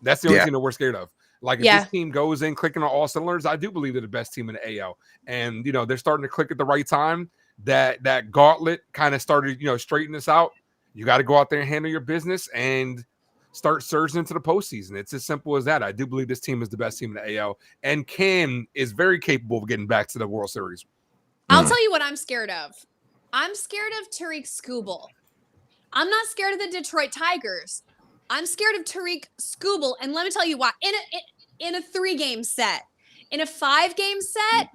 That's the only team that we're scared of. Like if this team goes in clicking on all cylinders, I do believe they're the best team in the AL. And they're starting to click at the right time. That gauntlet kind of started, straightening this out. You got to go out there and handle your business and start surging into the postseason. It's as simple as that. I do believe this team is the best team in the AL, and is very capable of getting back to the World Series. I'll tell you what I'm scared of. I'm scared of Tariq Skubal. I'm not scared of the Detroit Tigers. I'm scared of Tariq Skubal, and let me tell you why. In a 3-game set, In a 5-game set,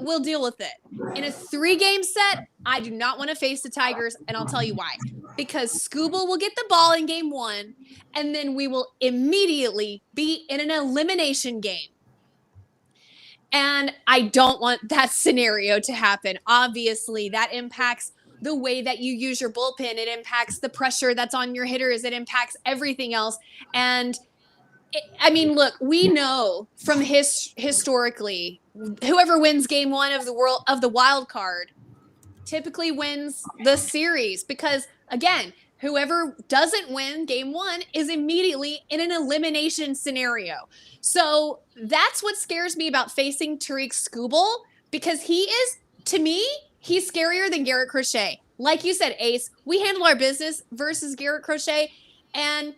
we'll deal with it. In a 3-game set, I do not want to face the Tigers, and I'll tell you why. Because Scooble will get the ball in game 1, and then we will immediately be in an elimination game. And I don't want that scenario to happen. Obviously, that impacts the way that you use your bullpen. It impacts the pressure that's on your hitters. It impacts everything else. And look, we know from historically, whoever wins game 1 of the wild card typically wins the series because, again, whoever doesn't win game 1 is immediately in an elimination scenario. So that's what scares me about facing Tariq Skubal, because to me, he's scarier than Garrett Crochet. Like you said, Ace, we handle our business versus Garrett Crochet. And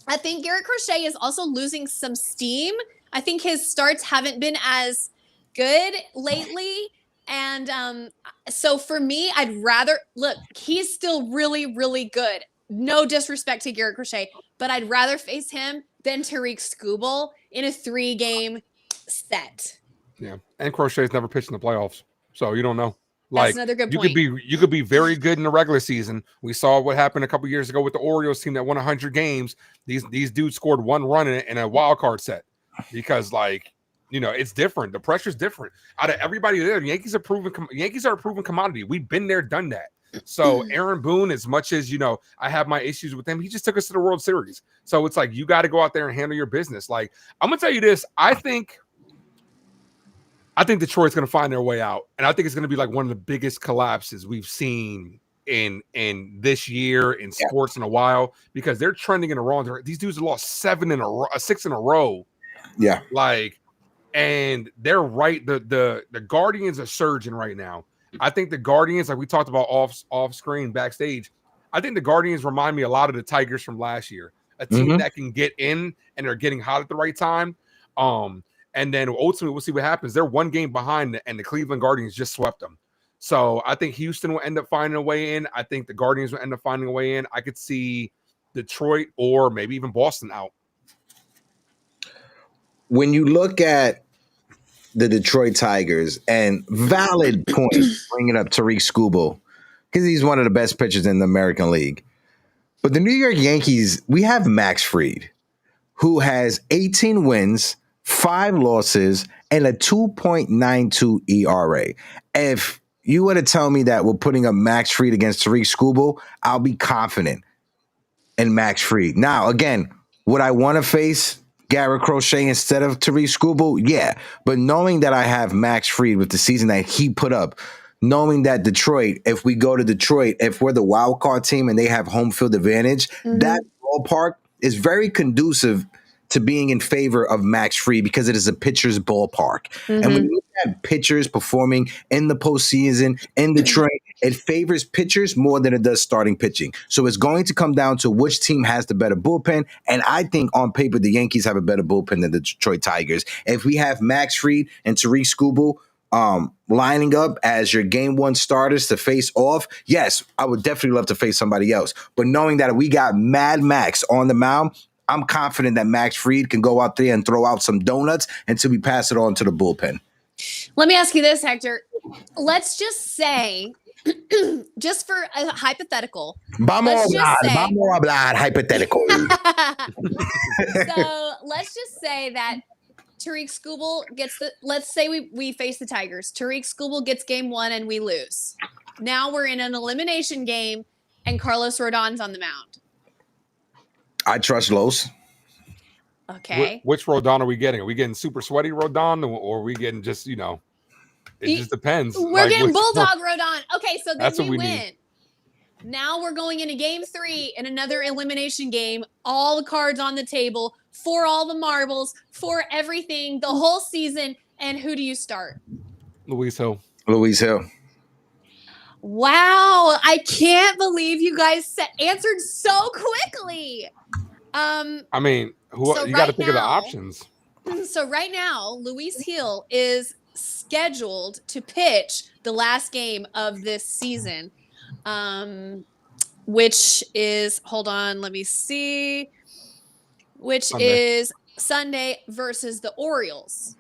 I think Garrett Crochet is also losing some steam. I think his starts haven't been as good lately. And so for me, I'd rather look, he's still really, really good. No disrespect to Garrett Crochet, but I'd rather face him than Tariq Skubal in a 3-game set. Yeah. And Crochet's never pitched in the playoffs. So you don't know. That's another good point. You could be very good in the regular season. We saw what happened a couple years ago with the Orioles team that won 100 games. These dudes scored 1 run in a wild card set because, like, you know, it's different. The pressure's different. Out of everybody there, Yankees are a proven commodity. We've been there, done that. So Aaron Boone, as much as, you know, I have my issues with him, he just took us to the World Series. So it's like, you got to go out there and handle your business. Like, I'm gonna tell you this. I think Detroit's going to find their way out, and I think it's going to be like one of the biggest collapses we've seen in this year in sports in a while, because they're trending in the wrong direction. These dudes have lost 6 in a row. Yeah, like, and they're right. The Guardians are surging right now. I think the Guardians, like we talked about off screen backstage, I think the Guardians remind me a lot of the Tigers from last year, a team that can get in and are getting hot at the right time. And then ultimately, we'll see what happens. They're 1 game behind, and the Cleveland Guardians just swept them. So I think Houston will end up finding a way in. I think the Guardians will end up finding a way in. I could see Detroit or maybe even Boston out. When you look at the Detroit Tigers, and valid point bringing up Tariq Skubal, because he's one of the best pitchers in the American League. But the New York Yankees, we have Max Fried, who has 18 wins, 5 losses, and a 2.92 ERA. If you were to tell me that we're putting up Max Fried against Tariq Skubal, I'll be confident in Max Fried. Now, again, would I want to face Garrett Crochet instead of Tariq Skubal? Yeah. But knowing that I have Max Fried with the season that he put up, knowing that Detroit, if we go to Detroit, if we're the wild card team and they have home field advantage, that ballpark is very conducive to being in favor of Max Fried because it is a pitcher's ballpark. And when you look at pitchers performing in the postseason in Detroit, it favors pitchers more than it does starting pitching. So it's going to come down to which team has the better bullpen. And I think on paper, the Yankees have a better bullpen than the Detroit Tigers. If we have Max Fried and Tariq Skubal lining up as your game 1 starters to face off, yes, I would definitely love to face somebody else. But knowing that we got Mad Max on the mound, I'm confident that Max Fried can go out there and throw out some donuts until we pass it on to the bullpen. Let me ask you this, Hector. Let's just say, just for a hypothetical. Vamos a hablar hypothetical. So let's just say that Tariq Skubal gets let's say we face the Tigers. Tariq Skubal gets game 1 and we lose. Now we're in an elimination game and Carlos Rodon's on the mound. I trust Los. Okay. Which Rodon are we getting? Are we getting super sweaty Rodon, or are we getting just, you know, it just depends. We're getting Bulldog Rodon. Okay, so then we win. Need. Now we're going into game 3 in another elimination game. All the cards on the table for all the marbles, for everything, the whole season. And who do you start? Luis Hill. Wow, I can't believe you guys answered so quickly. I mean, you got to think of the options. So right now, Luis Hill is scheduled to pitch the last game of this season, which is, hold on, let me see, which is Sunday versus the Orioles.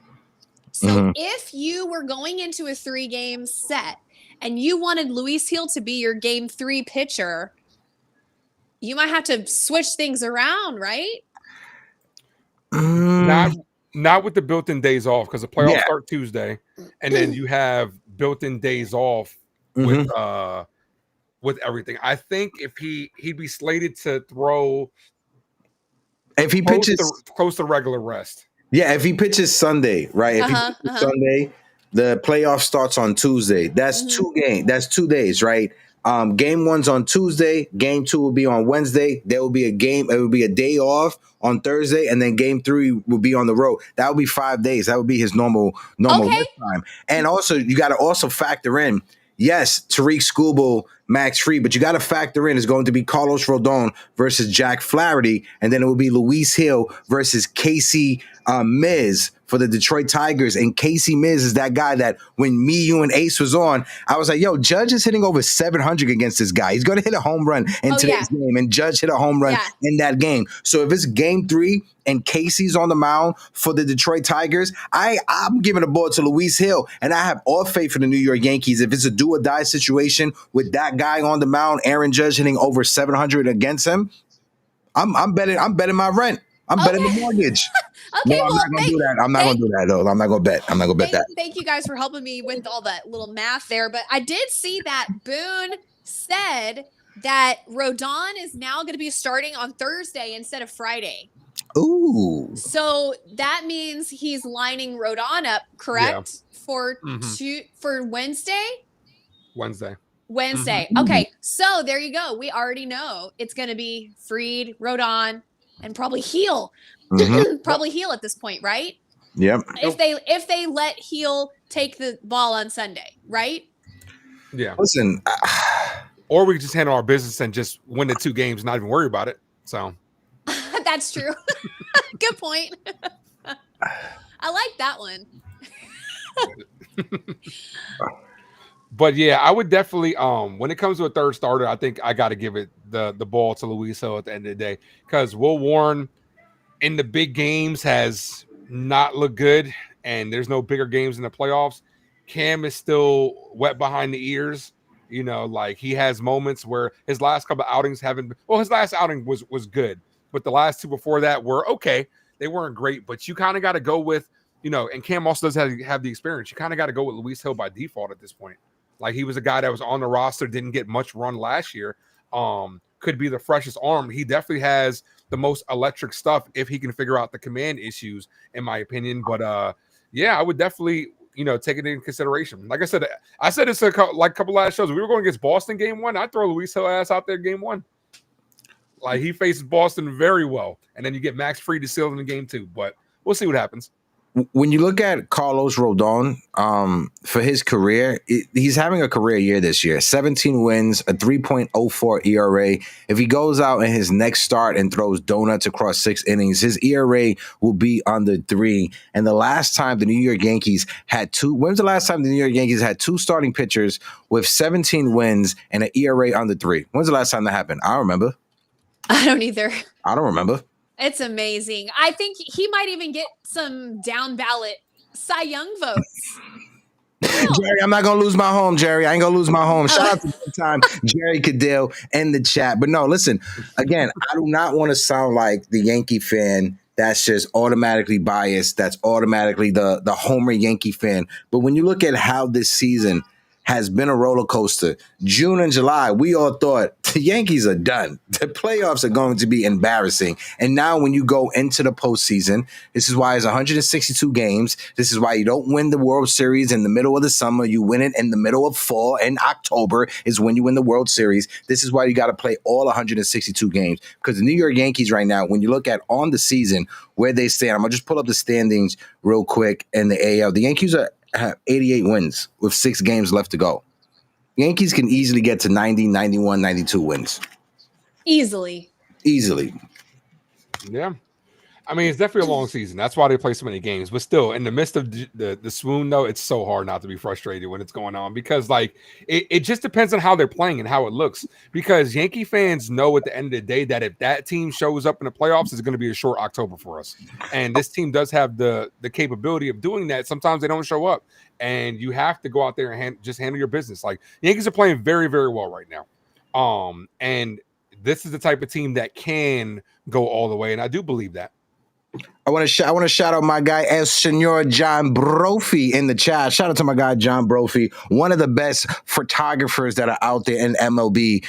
So if you were going into a 3-game set and you wanted Luis Hill to be your game 3 pitcher, you might have to switch things around, right? Not with the built-in days off, because the playoffs Yeah. start Tuesday, and then you have built-in days off with everything. I think if he'd be slated to throw If he pitches close to regular rest. Yeah, if he pitches Sunday, right? If he pitches Sunday, the playoff starts on Tuesday. That's 2 games. That's 2 days, right? Game 1's on Tuesday. Game 2 will be on Wednesday. There will be a game. It will be a day off on Thursday, and then game 3 will be on the road. That would be 5 days. That would be his normal rest time. And also, you got to also factor in. Yes, Tariq Skubal, Max Fried, but you got to factor in it's going to be Carlos Rodon versus Jack Flaherty, and then it will be Luis Hill versus Casey Miz for the Detroit Tigers. And Casey Miz is that guy that when me, you, and Ace was on, I was like, yo, Judge is hitting over 700 against this guy. He's going to hit a home run in today's game, and Judge hit a home run in that game. So if it's game 3 and Casey's on the mound for the Detroit Tigers, I'm giving the ball to Luis Hill, and I have all faith in the New York Yankees. If it's a do or die situation with that guy on the mound, Aaron Judge hitting over 700 against him, I'm betting my rent. I'm betting the mortgage. Okay, no, I'm not going to do that. I'm not going to do that, though. I'm not going to bet. I'm not going to bet that. Thank you guys for helping me with all that little math there. But I did see that Boone said that Rodon is now going to be starting on Thursday instead of Friday. Ooh. So that means he's lining Rodon up, correct? For Wednesday? Wednesday. Okay, so there you go. We already know it's going to be Fried, Rodon, and probably Heel. Probably Heel at this point, right? Yep. If they let Heel take the ball on Sunday, right? Yeah. Listen, or we could just handle our business and just win the 2 games, not even worry about it. So that's true. Good point. I like that one. But yeah, I would definitely when it comes to a third starter, I think I got to give it the ball to Luis Hill at the end of the day, because Will Warren in the big games has not looked good, and there's no bigger games in the playoffs. Cam is still wet behind the ears. You know, like he has moments where his last couple of outings haven't. Well, his last outing was good, but the last 2 before that were okay. They weren't great, but you kind of got to go with, you know, and Cam also does have the experience. You kind of got to go with Luis Hill by default at this point. Like he was a guy that was on the roster, didn't get much run last year. Could be the freshest arm. He definitely has the most electric stuff if he can figure out the command issues, in my opinion. But yeah, I would definitely, you know, take it into consideration. Like I said this a couple last shows. We were going against Boston game 1. I'd throw Luis Hill ass out there game 1. Like he faces Boston very well, and then you get Max Fried to seal in the game 2. But we'll see what happens. When you look at Carlos Rodon, for his career, he's having a career year this year. 17 wins, a 3.04 ERA. If he goes out in his next start and throws donuts across 6 innings, his ERA will be under 3. And the last time the New York Yankees had 2, when's the last time the New York Yankees had 2 starting pitchers with 17 wins and an ERA under 3? When's the last time that happened? I don't remember. I don't either. I don't remember. It's amazing. I think he might even get some down ballot Cy Young votes. Jerry, I'm not going to lose my home, Jerry. I ain't going to lose my home. Shout out to the time Jerry Cadell in the chat. But no, listen, again, I do not want to sound like the Yankee fan that's just automatically biased. That's automatically the Homer Yankee fan. But when you look at how this season has been a roller coaster. June and July, we all thought the Yankees are done. The playoffs are going to be embarrassing. And now when you go into the postseason, this is why it's 162 games. This is why you don't win the World Series in the middle of the summer. You win it in the middle of fall. And October is when you win the World Series. This is why you got to play all 162 games. Because the New York Yankees right now, when you look at on the season where they stand, I'm going to just pull up the standings real quick in the AL. The Yankees have 88 wins with 6 games left to go. Yankees can easily get to 90, 91, 92 wins. Easily. Yeah. I mean, it's definitely a long season. That's why they play so many games. But still, in the midst of the swoon, though, it's so hard not to be frustrated when it's going on because, like, it just depends on how they're playing and how it looks. Because Yankee fans know at the end of the day that if that team shows up in the playoffs, it's going to be a short October for us. And this team does have the capability of doing that. Sometimes they don't show up, and you have to go out there and just handle your business. Like, Yankees are playing very, very well right now. And this is the type of team that can go all the way, and I do believe that. I want to shout out my guy El Senor John Brophy in the chat. Shout out to my guy John Brophy, one of the best photographers that are out there in MLB.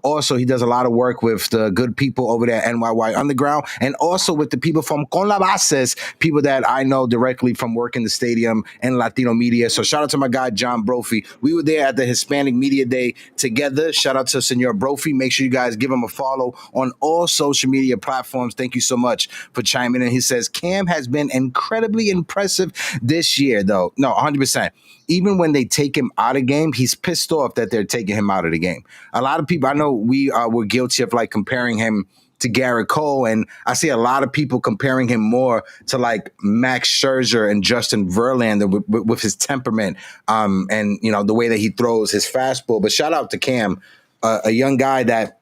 Also, he does a lot of work with the good people over there at NYY Underground, and also with the people from Con la Bases, people that I know directly from working the stadium and Latino media. So shout out to my guy John Brophy. We were there at the Hispanic Media Day together. Shout out to Senor Brophy. Make sure you guys give him a follow on all social media platforms. Thank you so much for chiming in. He says Cam has been incredibly impressive this year, though. No, 100%. Even when they take him out of game, he's pissed off that they're taking him out of the game. A lot of people, I know we were guilty of like comparing him to Garrett Cole, and I see a lot of people comparing him more to like Max Scherzer and Justin Verlander with his temperament, and you know the way that he throws his fastball. But shout out to Cam, a young guy that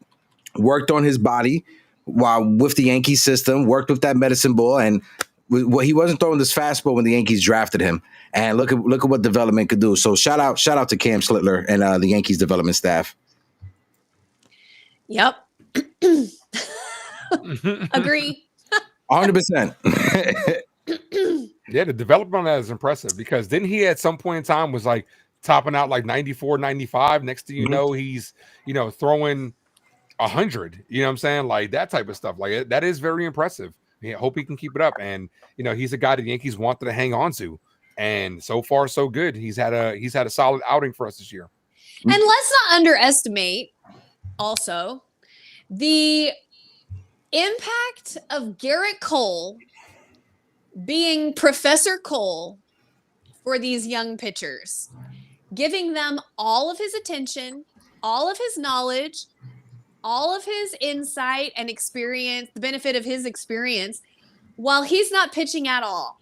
worked on his body while with the Yankee system, worked with that medicine ball, and he wasn't throwing this fastball when the Yankees drafted him. And look at what development could do. So shout out to Cam Slittler and the Yankees development staff. Yep. Agree. 100%. Yeah, the development on that is impressive because then he at some point in time was like topping out like 94, 95. Next thing you know, he's, throwing 100, you know what I'm saying? Like that type of stuff. Like that is very impressive. I hope he can keep it up. And, he's a guy the Yankees wanted to hang on to. And so far, so good. He's had a solid outing for us this year. And let's not underestimate also the impact of Garrett Cole being Professor Cole for these young pitchers, giving them all of his attention, all of his knowledge, all of his insight and experience, the benefit of his experience, while he's not pitching at all.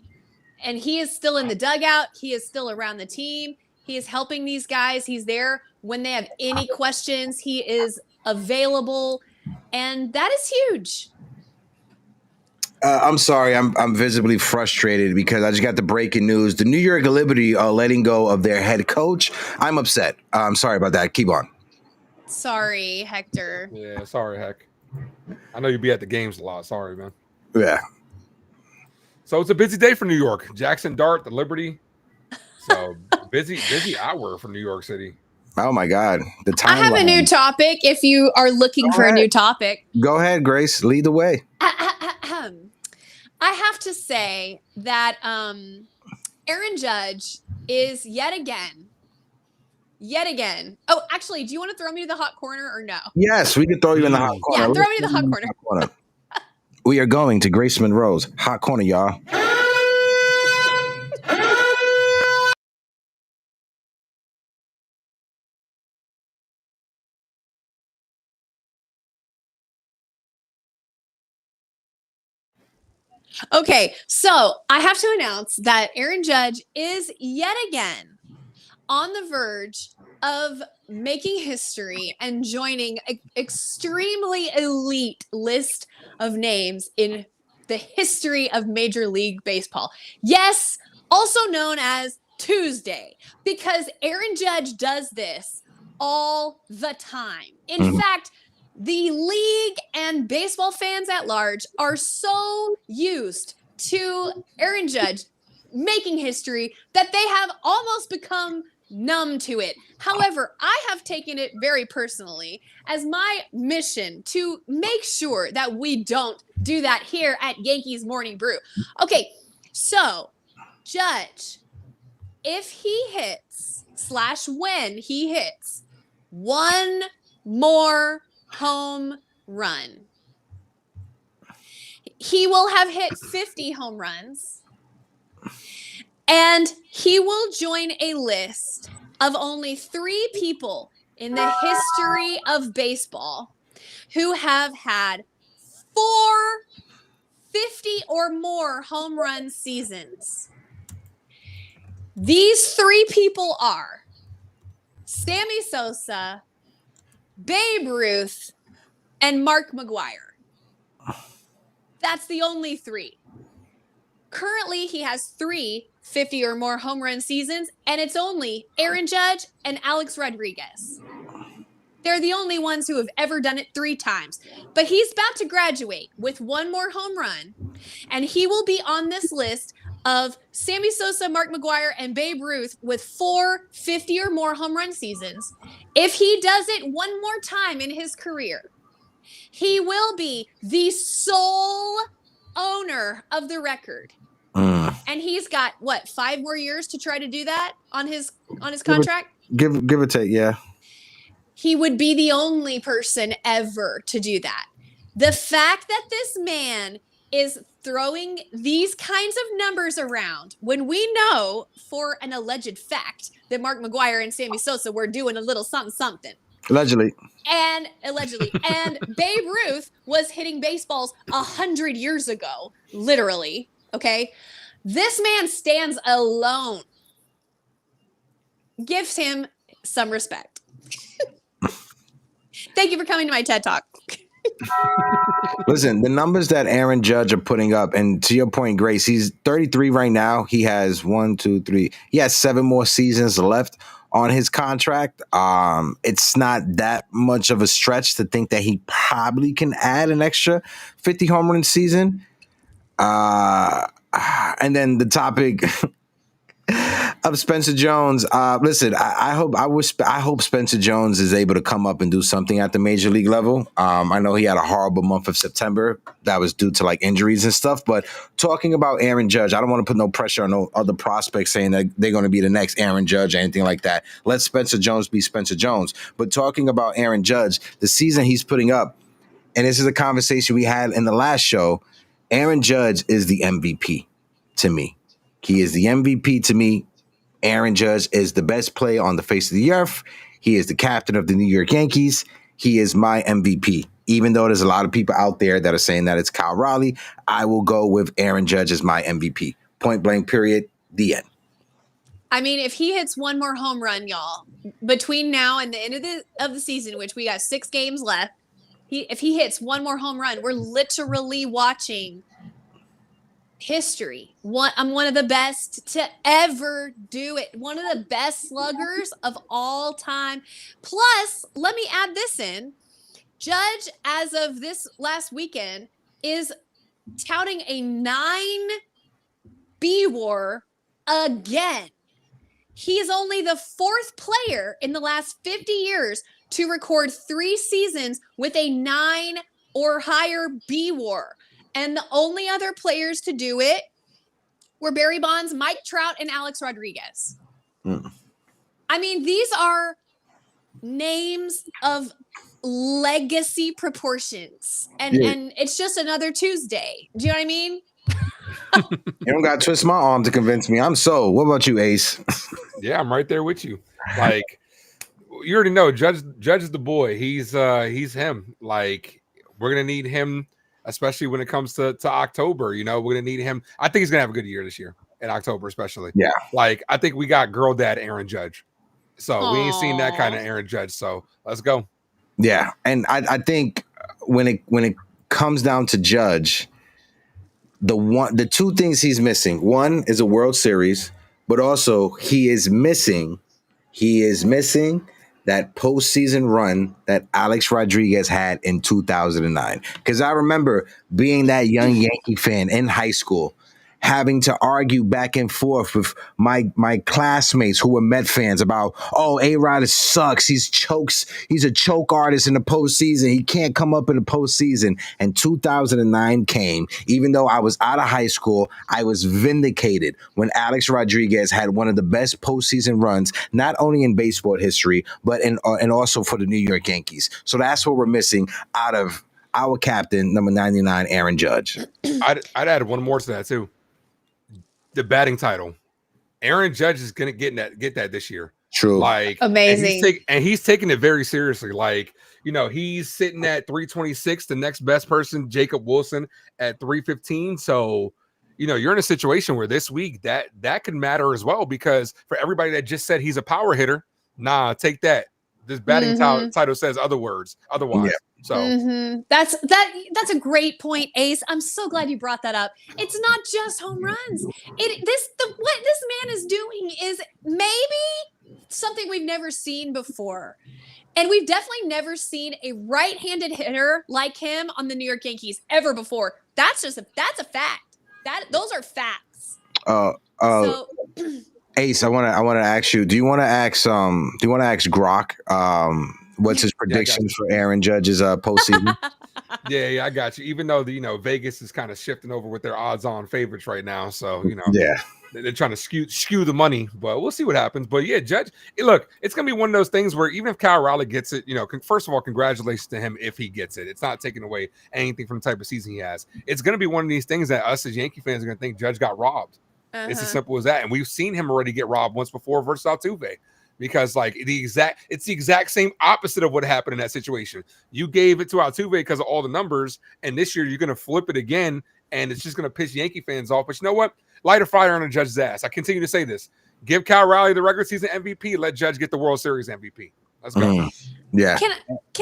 And he is still in the dugout. He is still around the team. He is helping these guys. He's there when they have any questions. He is available. And that is huge. I'm sorry. I'm visibly frustrated because I just got the breaking news. The New York Liberty are letting go of their head coach. I'm upset. I'm sorry about that. Keep on. Sorry, Hector. Yeah, sorry, Heck. I know you be at the games a lot. Sorry, man. Yeah. So it's a busy day for New York. Jackson Dart, the Liberty. So busy hour for New York City. Oh my God. The timeline. I have a new topic if you are looking for a new topic. Go ahead, Grace. Lead the way. I have to say that Aaron Judge is yet again. Oh, actually, do you want to throw me to the hot corner or no? Yes, we can throw you in the hot corner. Yeah, throw me to the hot corner. We are going to Grace Monroe's hot corner, y'all. Okay, so I have to announce that Aaron Judge is yet again on the verge of making history and joining an extremely elite list of names in the history of Major League Baseball. Yes, also known as Tuesday, because Aaron Judge does this all the time. In fact, the league and baseball fans at large are so used to Aaron Judge making history that they have almost become numb to it. However, I have taken it very personally as my mission to make sure that we don't do that here at Yankees Morning Brew. Okay, so Judge, if he hits / when he hits one more home run, he will have hit 50 home runs, and he will join a list of only 3 people in the history of baseball who have had 4 50 or more home run seasons. These three people are Sammy Sosa, Babe Ruth, and Mark McGwire. That's the only three. Currently, he has 3 50 or more home run seasons, and it's only Aaron Judge and Alex Rodriguez. They're the only ones who have ever done it 3 times. But he's about to graduate with 1 more home run, and he will be on this list of Sammy Sosa, Mark McGwire, and Babe Ruth with 4 50 or more home run seasons. If he does it 1 more time in his career, he will be the sole owner of the record. And he's got, what, 5 more years to try to do that on his contract? Give or take, yeah. He would be the only person ever to do that. The fact that this man is throwing these kinds of numbers around when we know for an alleged fact that Mark McGwire and Sammy Sosa were doing a little something. Allegedly. And Babe Ruth was hitting baseballs 100 years ago, literally. Okay. This man stands alone. Gives him some respect. Thank you for coming to my TED Talk. Listen, the numbers that Aaron Judge are putting up, and to your point, Grace, he's 33 right now. He has he has 7 more seasons left on his contract. It's not that much of a stretch to think that he probably can add an extra 50 home run season. And then the topic of Spencer Jones. Listen, I hope Spencer Jones is able to come up and do something at the major league level. I know he had a horrible month of September that was due to like injuries and stuff. But talking about Aaron Judge, I don't want to put no pressure on no other prospects saying that they're going to be the next Aaron Judge or anything like that. Let Spencer Jones be Spencer Jones. But talking about Aaron Judge, the season he's putting up, and this is a conversation we had in the last show, Aaron Judge is the MVP to me. He is the MVP to me. Aaron Judge is the best player on the face of the earth. He is the captain of the New York Yankees. He is my MVP. Even though there's a lot of people out there that are saying that it's Kyle Raleigh, I will go with Aaron Judge as my MVP. Point blank, period, the end. I mean, if he hits 1 more home run, y'all, between now and the end of the season, which we got 6 games left, if he hits 1 more home run, we're literally watching history. I'm one of the best to ever do it. One of the best sluggers of all time. Plus, let me add this in. Judge, as of this last weekend, is touting a 9 B-WAR again. He is only the 4th player in the last 50 years to record 3 seasons with a 9 or higher B-WAR. And the only other players to do it were Barry Bonds, Mike Trout, and Alex Rodriguez. I mean, these are names of legacy proportions. And it's just another Tuesday. Do you know what I mean? You don't got to twist my arm to convince me. I'm sold. What about you, Ace? Yeah, I'm right there with you. Like, you already know, Judge is the boy. He's him. Like, we're going to need him, especially when it comes to October. You know, we're going to need him. I think he's going to have a good year this year in October, especially. Yeah. Like, I think we got girl dad Aaron Judge. So we ain't seen that kind of Aaron Judge. So let's go. Yeah. And I think when it comes down to Judge, the 2 things he's missing, one is a World Series, but also he is missing that postseason run that Alex Rodriguez had in 2009. Because I remember being that young Yankee fan in high school, having to argue back and forth with my classmates who were Met fans about, oh, A-Rod sucks. He's a choke artist in the postseason. He can't come up in the postseason. And 2009 came. Even though I was out of high school, I was vindicated when Alex Rodriguez had one of the best postseason runs, not only in baseball history, but and also for the New York Yankees. So that's what we're missing out of our captain, number 99, Aaron Judge. I'd add one more to that too. The batting title. Aaron Judge is going to get that this year. True. Like, Amazing. and he's taking it very seriously. Like, he's sitting at 326. The next best person, Jacob Wilson, at 315. So, you're in a situation where this week that could matter as well, because for everybody that just said he's a power hitter, take that. This batting title says otherwise. Yeah. So that's a great point, Ace. I'm so glad you brought that up. It's not just home runs. What this man is doing is maybe something we've never seen before. And we've definitely never seen a right-handed hitter like him on the New York Yankees ever before. That's a fact. Those are facts. So Ace, I want to ask you. Do you want to ask Grok? What's his predictions for Aaron Judge's postseason? yeah, I got you. Even though Vegas is kind of shifting over with their odds-on favorites right now, so yeah, they're trying to skew the money, but we'll see what happens. But yeah, Judge, look, it's gonna be one of those things where even if Kyle Raleigh gets it, first of all, congratulations to him if he gets it. It's not taking away anything from the type of season he has. It's gonna be one of these things that us as Yankee fans are gonna think Judge got robbed. It's as simple as that, and we've seen him already get robbed once before versus Altuve. Because it's the exact same opposite of what happened in that situation. You gave it to Altuve because of all the numbers, and this year you're going to flip it again, and it's just going to piss Yankee fans off. But you know what? Light a fire under Judge's ass. I continue to say this. Give Kyle Raleigh the regular season MVP. Let Judge get the World Series MVP. Let's go. Yeah. Can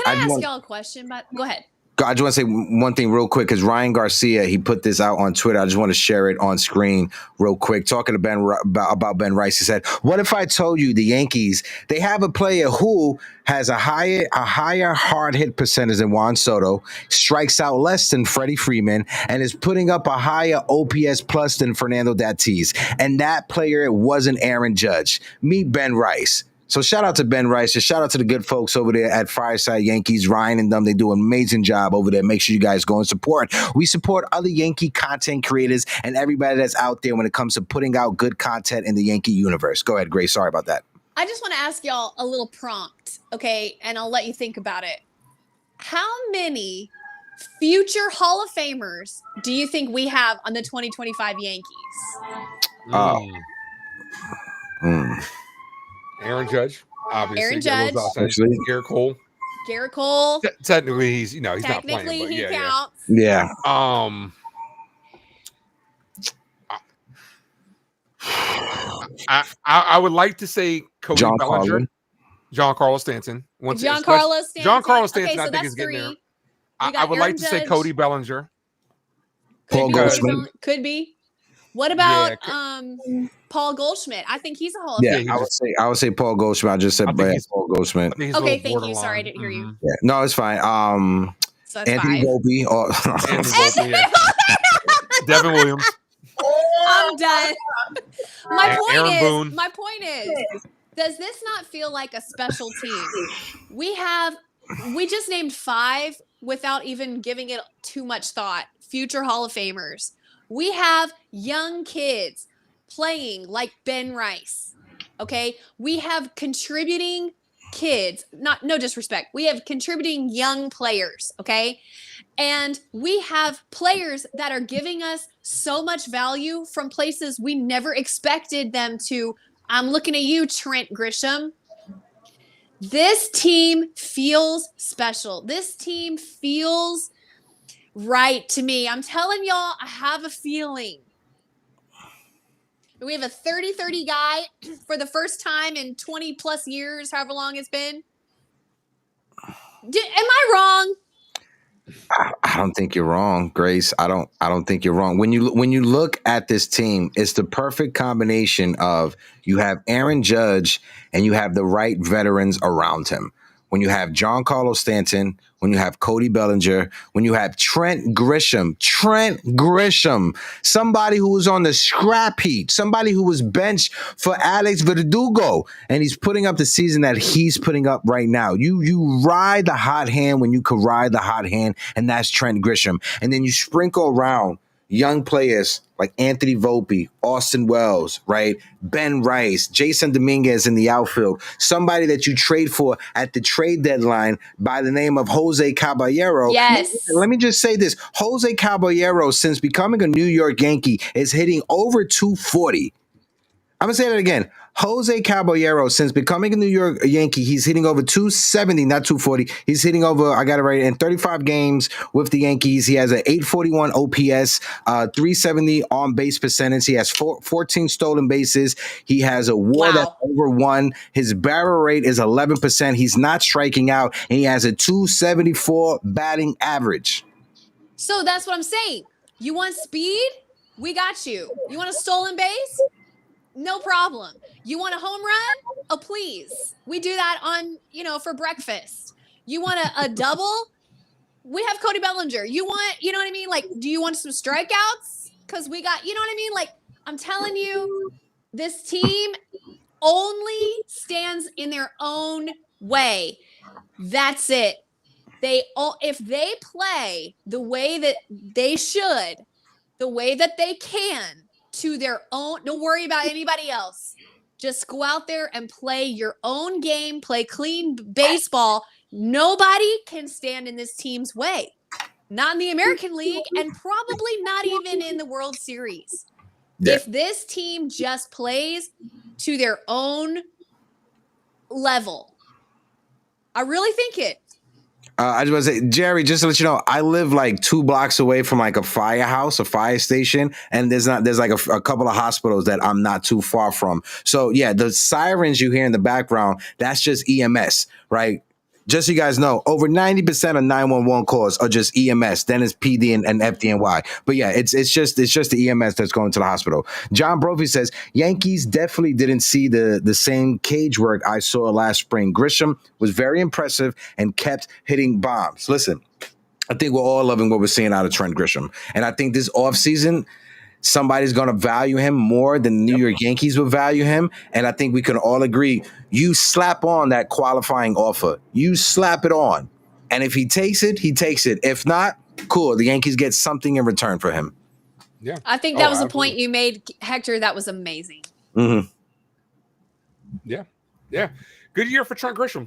I ask y'all a question? But go ahead. I just want to say one thing real quick, because Ryan Garcia, he put this out on Twitter. I just want to share it on screen real quick. Talking to about Ben Rice, he said, "What if I told you the Yankees, they have a player who has a higher hard hit percentage than Juan Soto, strikes out less than Freddie Freeman, and is putting up a higher OPS plus than Fernando Tatis, and that player wasn't Aaron Judge? Meet Ben Rice." So shout out to Ben Rice. Shout out to the good folks over there at Fireside Yankees. Ryan and them, they do an amazing job over there. Make sure you guys go and support. We support other Yankee content creators and everybody that's out there when it comes to putting out good content in the Yankee universe. Go ahead, Grace. Sorry about that. I just want to ask y'all a little prompt, okay? And I'll let you think about it. How many future Hall of Famers do you think we have on the 2025 Yankees? Aaron Judge, obviously. Aaron Judge. Garrett Cole. Technically, he's he's not playing. But he yeah, counts. Yeah. I would like to say Cody Bellinger, Giancarlo Stanton. Giancarlo Stanton. Okay, so I think is getting there. I would like to say Cody Bellinger. Paul Goldschmidt. Could be. What about Paul Goldschmidt? I think he's a Hall of Famer. Yeah, I would say Paul Goldschmidt. I just said Paul Goldschmidt. Okay, thank you. Sorry, I didn't hear you. Yeah. No, it's fine. So that's Anthony Volpe. Devin Williams. I'm done. My point is, does this not feel like a special team? We just named 5 without even giving it too much thought. Future Hall of Famers. We have young kids playing like Ben Rice. Okay? We have contributing kids. No disrespect. We have contributing young players, okay? And we have players that are giving us so much value from places we never expected them to. I'm looking at you, Trent Grisham. This team feels special. This team feels right to me. I'm telling y'all, I have a feeling. We have a 30-30 guy for the first time in 20 plus years, however long it's been. Am I wrong? I don't think you're wrong, Grace. I don't think you're wrong. When you look at this team, it's the perfect combination of you have Aaron Judge and you have the right veterans around him. When you have Giancarlo Stanton, when you have Cody Bellinger, when you have Trent Grisham, somebody who was on the scrap heap, somebody who was benched for Alex Verdugo, and he's putting up the season that he's putting up right now. You ride the hot hand when you could ride the hot hand, and that's Trent Grisham. And then you sprinkle around young players like Anthony Volpe, Austin Wells, right? Ben Rice, Jason Dominguez in the outfield, somebody that you trade for at the trade deadline by the name of Jose Caballero. Yes. Let me just say this. Jose Caballero, since becoming a New York Yankee, is hitting over 240. I'm gonna say that again. Jose Caballero, since becoming a New York Yankee, he's hitting over 270, not 240. He's hitting over, I got it right, in 35 games with the Yankees. He has an 841 OPS, 370 on base percentage. He has 14 stolen bases. He has a WAR that's over 1. His barrel rate is 11%. He's not striking out, and he has a 274 batting average. So that's what I'm saying. You want speed? We got you. You want a stolen base? No problem. You want a home run? Oh, please. We do that on, for breakfast. You want a double? We have Cody Bellinger. You want, you know what I mean? Like, do you want some strikeouts? Because we got, you know what I mean? Like, I'm telling you, this team only stands in their own way. That's it. If they play the way that they should, the way that they can, to their own, don't worry about anybody else. Just go out there and play your own game, play clean baseball. Nobody can stand in this team's way. Not in the American League, and probably not even in the World Series. Yeah. If this team just plays to their own level, I really think it. I just want to say, Jerry, just to let you know, I live like 2 blocks away from like a firehouse, a fire station, and there's like a couple of hospitals that I'm not too far from. So yeah, the sirens you hear in the background, that's just EMS, right? Just so you guys know, over 90% of 911 calls are just EMS. Then it's PD and FDNY. But yeah, it's just the EMS that's going to the hospital. John Brophy says, Yankees definitely didn't see the same cage work I saw last spring. Grisham was very impressive and kept hitting bombs. Listen, I think we're all loving what we're seeing out of Trent Grisham. And I think this offseason, somebody's going to value him more than the New York Yankees will value him. And I think we can all agree, you slap on that qualifying offer. You slap it on. And if he takes it, he takes it. If not, cool. The Yankees get something in return for him. Yeah. I think that was a point you made, Hector. That was amazing. Mm-hmm. Yeah. Yeah. Good year for Trent Grisham.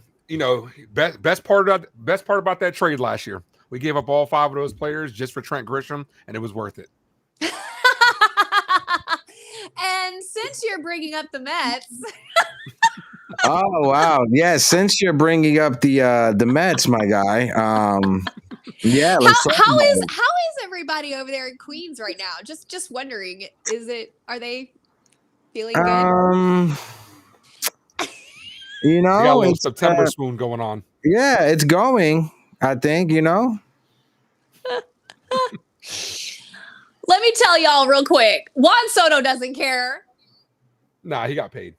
Best part about that trade last year. We gave up all 5 of those players just for Trent Grisham, and it was worth it. And since you're bringing up the Mets. Oh wow. Yeah, since you're bringing up the Mets, my guy. Yeah, how is everybody over there in Queens right now? Just wondering, are they feeling good? We got a little September swoon going on. Yeah, it's going, I think, Let me tell y'all real quick. Juan Soto doesn't care. Nah, he got paid.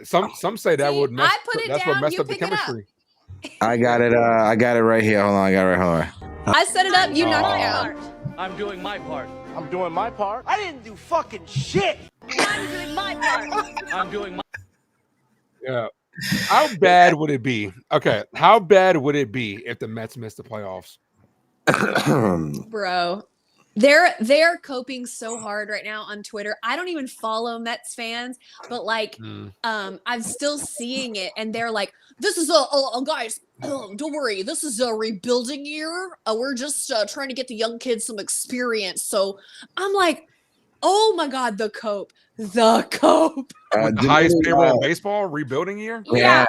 Some say that would mess. That's what messed up the chemistry. I got it right here. Hold on. I set it up. You knocked it out. I'm doing my part. I'm doing my part. I didn't do fucking shit. I'm doing my part. I'm doing my. Yeah. How bad would it be? Okay. How bad would it be if the Mets missed the playoffs? Bro, they're coping so hard right now on Twitter. I don't even follow Mets fans, but I'm still seeing it, and they're like, "This is guys, don't worry. This is a rebuilding year. We're just trying to get the young kids some experience." So I'm like, "Oh my god, the cope." The highest payroll in baseball, rebuilding year. Yeah.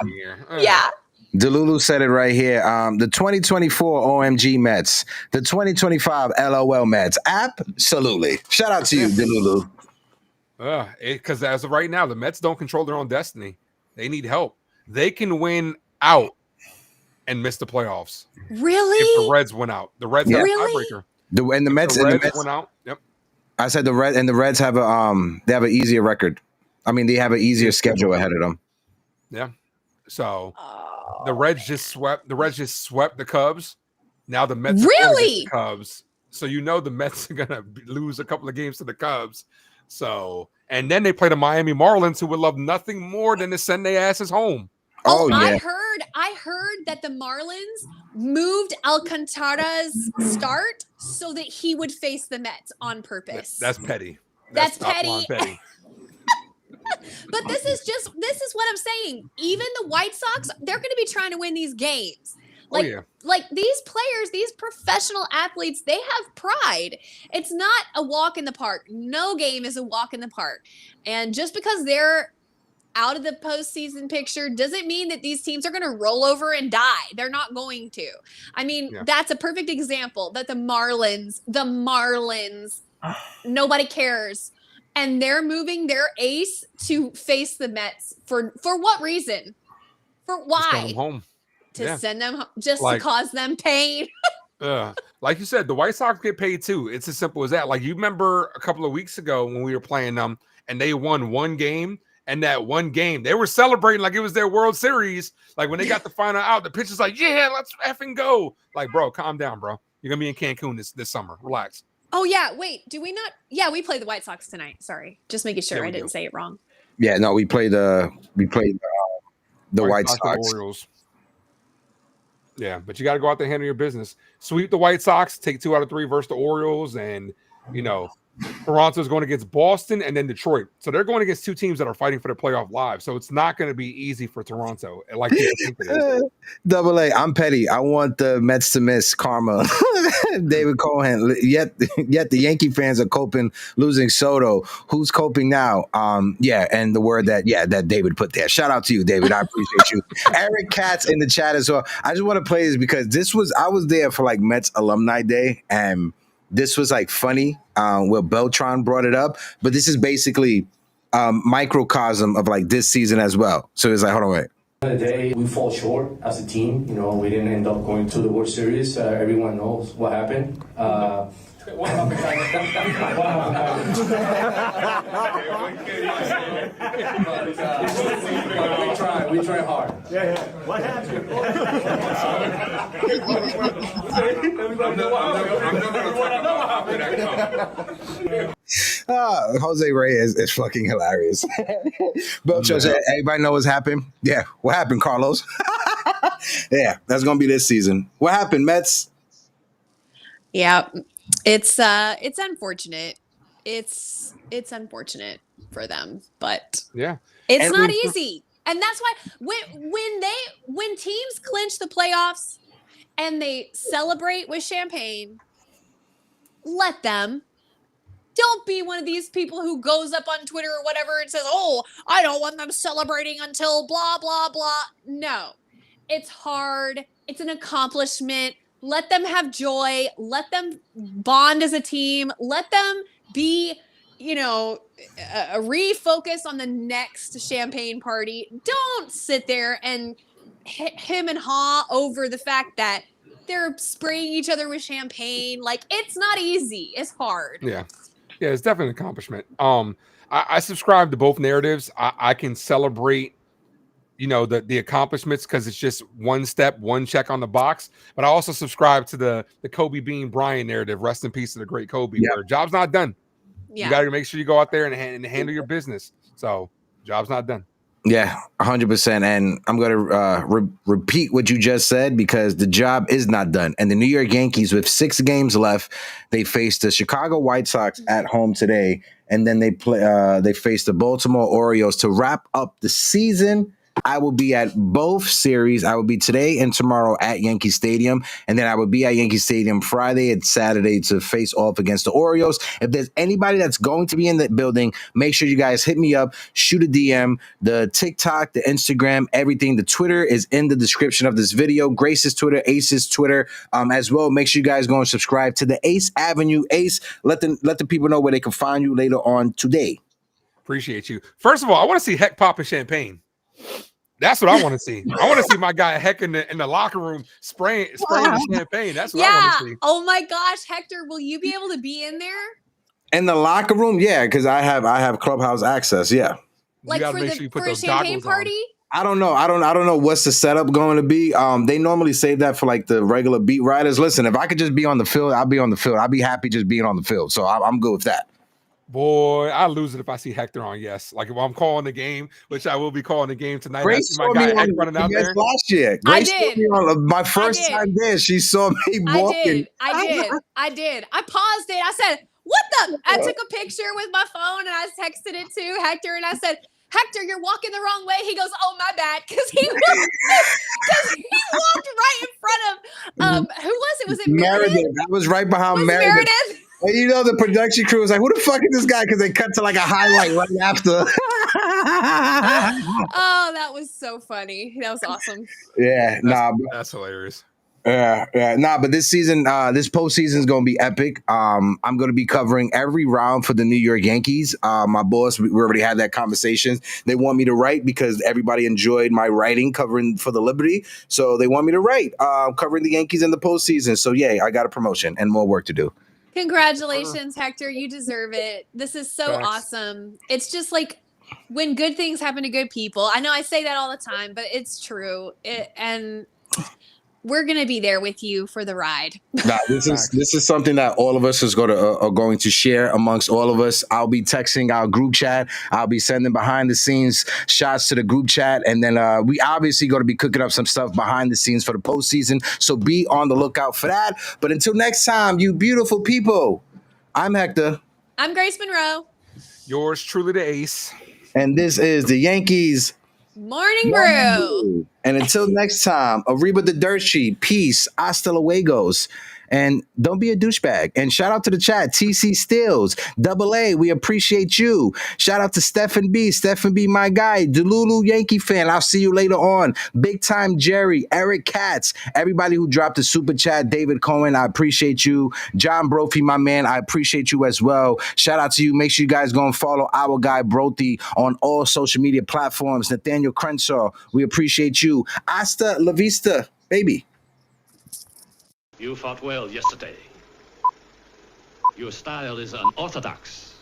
Delulu said it right here. The 2024 OMG Mets, the 2025 LOL Mets. Absolutely. Shout out to you, Delulu. Because as of right now, the Mets don't control their own destiny. They need help. They can win out and miss the playoffs. Really? If the Reds win out, the Reds have a tiebreaker. The Mets went out. Yep. I said the Reds have an easier record. I mean, they have an easier schedule ahead of them. Yeah. So the Reds just swept the Cubs. Now the Mets really the Cubs. So the Mets are gonna lose a couple of games to the Cubs. So and then they play the Miami Marlins, who would love nothing more than to send their asses home. Oh yeah. I heard that the Marlins moved Alcantara's start so that he would face the Mets on purpose. That's petty. That's petty. But this is what I'm saying. Even the White Sox, they're going to be trying to win these games. Like, yeah. like these players, these professional athletes, they have pride. It's not a walk in the park. No game is a walk in the park. And just because they're out of the postseason picture doesn't mean that these teams are going to roll over and die. They're not going to. I mean, that's a perfect example that the Marlins, nobody cares. And they're moving their ace to face the Mets for what reason? For why? Send them home. To send them just to cause them pain. Like you said, the White Sox get paid too. It's as simple as that. Like, you remember a couple of weeks ago when we were playing them and they won one game, and that one game they were celebrating like it was their World Series. Like, when they got the final out, the pitcher's like, yeah, let's effing go. Like, bro, calm down, bro. You're gonna be in Cancun this summer. Relax. Oh yeah, wait, do we not? Yeah, we play the White Sox tonight. Sorry, just making sure I didn't say it wrong. Yeah, no, we played the White Sox. Orioles. Yeah, but you got to go out there and handle your business. Sweep the White Sox, take 2 out of 3 versus the Orioles, and Toronto's going against Boston and then Detroit. So they're going against 2 teams that are fighting for the playoff live. So it's not going to be easy for Toronto, like people think it is. Double A, I'm petty. I want the Mets to miss karma. David Cohen. Yet the Yankee fans are coping losing Soto. Who's coping now? And the word that David put there. Shout out to you, David. I appreciate you. Eric Katz in the chat as well. I just want to play this because I was there for like Mets Alumni Day, and this was like funny where Beltran brought it up, but this is basically microcosm of like this season as well. So it's like, hold on, wait. The day we fall short as a team, we didn't end up going to the World Series. Everyone knows what happened. What happened? We try hard. Yeah. What happened? Jose Reyes is fucking hilarious. Beltran said, everybody know what's happened? Yeah. What happened, Carlos? Yeah, that's gonna be this season. What happened, Mets? Yeah, it's unfortunate. It's unfortunate for them, but it's not easy. And that's why when teams clinch the playoffs and they celebrate with champagne, let them. Don't be one of these people who goes up on Twitter or whatever and says, "Oh, I don't want them celebrating until blah blah blah." No. It's hard. It's an accomplishment. Let them have joy. Let them bond as a team. Let them be, refocus on the next champagne party. Don't sit there and him and haw over the fact that they're spraying each other with champagne. Like, it's not easy. It's hard. Yeah, it's definitely an accomplishment. I subscribe to both narratives. I can celebrate, the accomplishments because it's just one step, one check on the box. But I also subscribe to the Kobe Bean Bryant narrative. Rest in peace to the great Kobe. Where job's not done. You got to make sure you go out there and handle your business. So job's not done. Yeah, 100%. And I'm going to repeat what you just said because the job is not done. And the New York Yankees, with 6 games left, they face the Chicago White Sox at home today. And then they face the Baltimore Orioles to wrap up the season. I will be at both series. I will be today and tomorrow at Yankee Stadium. And then I will be at Yankee Stadium Friday and Saturday to face off against the Orioles. If there's anybody that's going to be in the building, make sure you guys hit me up, shoot a DM, the TikTok, the Instagram, everything. The Twitter is in the description of this video. Grace's Twitter, Ace's Twitter as well. Make sure you guys go and subscribe to the Ace Avenue. Ace, let the people know where they can find you later on today. Appreciate you. First of all, I want to see Heck popping champagne. That's what I want to see. I want to see my guy Heck in the locker room spraying the champagne. That's what I want to see. Oh my gosh, Hector, will you be able to be in there? In the locker room? Yeah, because I have clubhouse access. Yeah. Like for a champagne party? I don't know. I don't know what's the setup going to be. They normally save that for like the regular beat writers. Listen, if I could just be on the field, I'll be on the field. I'll be happy just being on the field. So I'm good with that. Boy, I lose it if I see Hector on. Yes, like if I'm calling the game, which I will be calling the game tonight. Grace I see my guy Heck running out there last year. Grace I did. My first time there, she saw me walking. I did. I paused it. I said, "What the?" I took a picture with my phone and I texted it to Hector and I said, "Hector, you're walking the wrong way." He goes, "Oh, my bad," because he walked right in front who was it? Was it Meredith. Meredith? I was right behind Was Meredith. Meredith? And you know, the production crew was like, who the fuck is this guy? Because they cut to like a highlight right after. Oh, that was so funny. That was awesome. Yeah, That's hilarious. Nah, but this season, this postseason is going to be epic. I'm going to be covering every round for the New York Yankees. My boss, we already had that conversation. They want me to write because everybody enjoyed my writing covering for the Liberty. So they want me to write covering the Yankees in the postseason. So, yeah, I got a promotion and more work to do. Congratulations, Hector. You deserve it. This is so Thanks. awesome. It's just like when good things happen to good people. I know I say that all the time, but it's true. And we're going to be there with you for the ride. Nah, this is something that all of us are going to share amongst all of us. I'll be texting our group chat. I'll be sending behind the scenes shots to the group chat, and then we obviously going to be cooking up some stuff behind the scenes for the postseason. So be on the lookout for that. But until next time, you beautiful people, I'm Hector. I'm Grace Monroe. Yours truly, the ace. And this is the Yankees Morning Brew. And until next time, Arriba the Dirt Sheet. Peace. Hasta luegos. And don't be a douchebag. And shout out to the chat. TC Stills. Double A. We appreciate you. Shout out to Stephen B. Stephen B, my guy. Delulu Yankee fan. I'll see you later on. Big Time Jerry. Eric Katz. Everybody who dropped the super chat. David Cohen. I appreciate you. John Brophy, my man. I appreciate you as well. Shout out to you. Make sure you guys go and follow our guy Brothy on all social media platforms. Nathaniel Crenshaw. We appreciate you. Hasta la vista, baby. You fought well yesterday. Your style is unorthodox.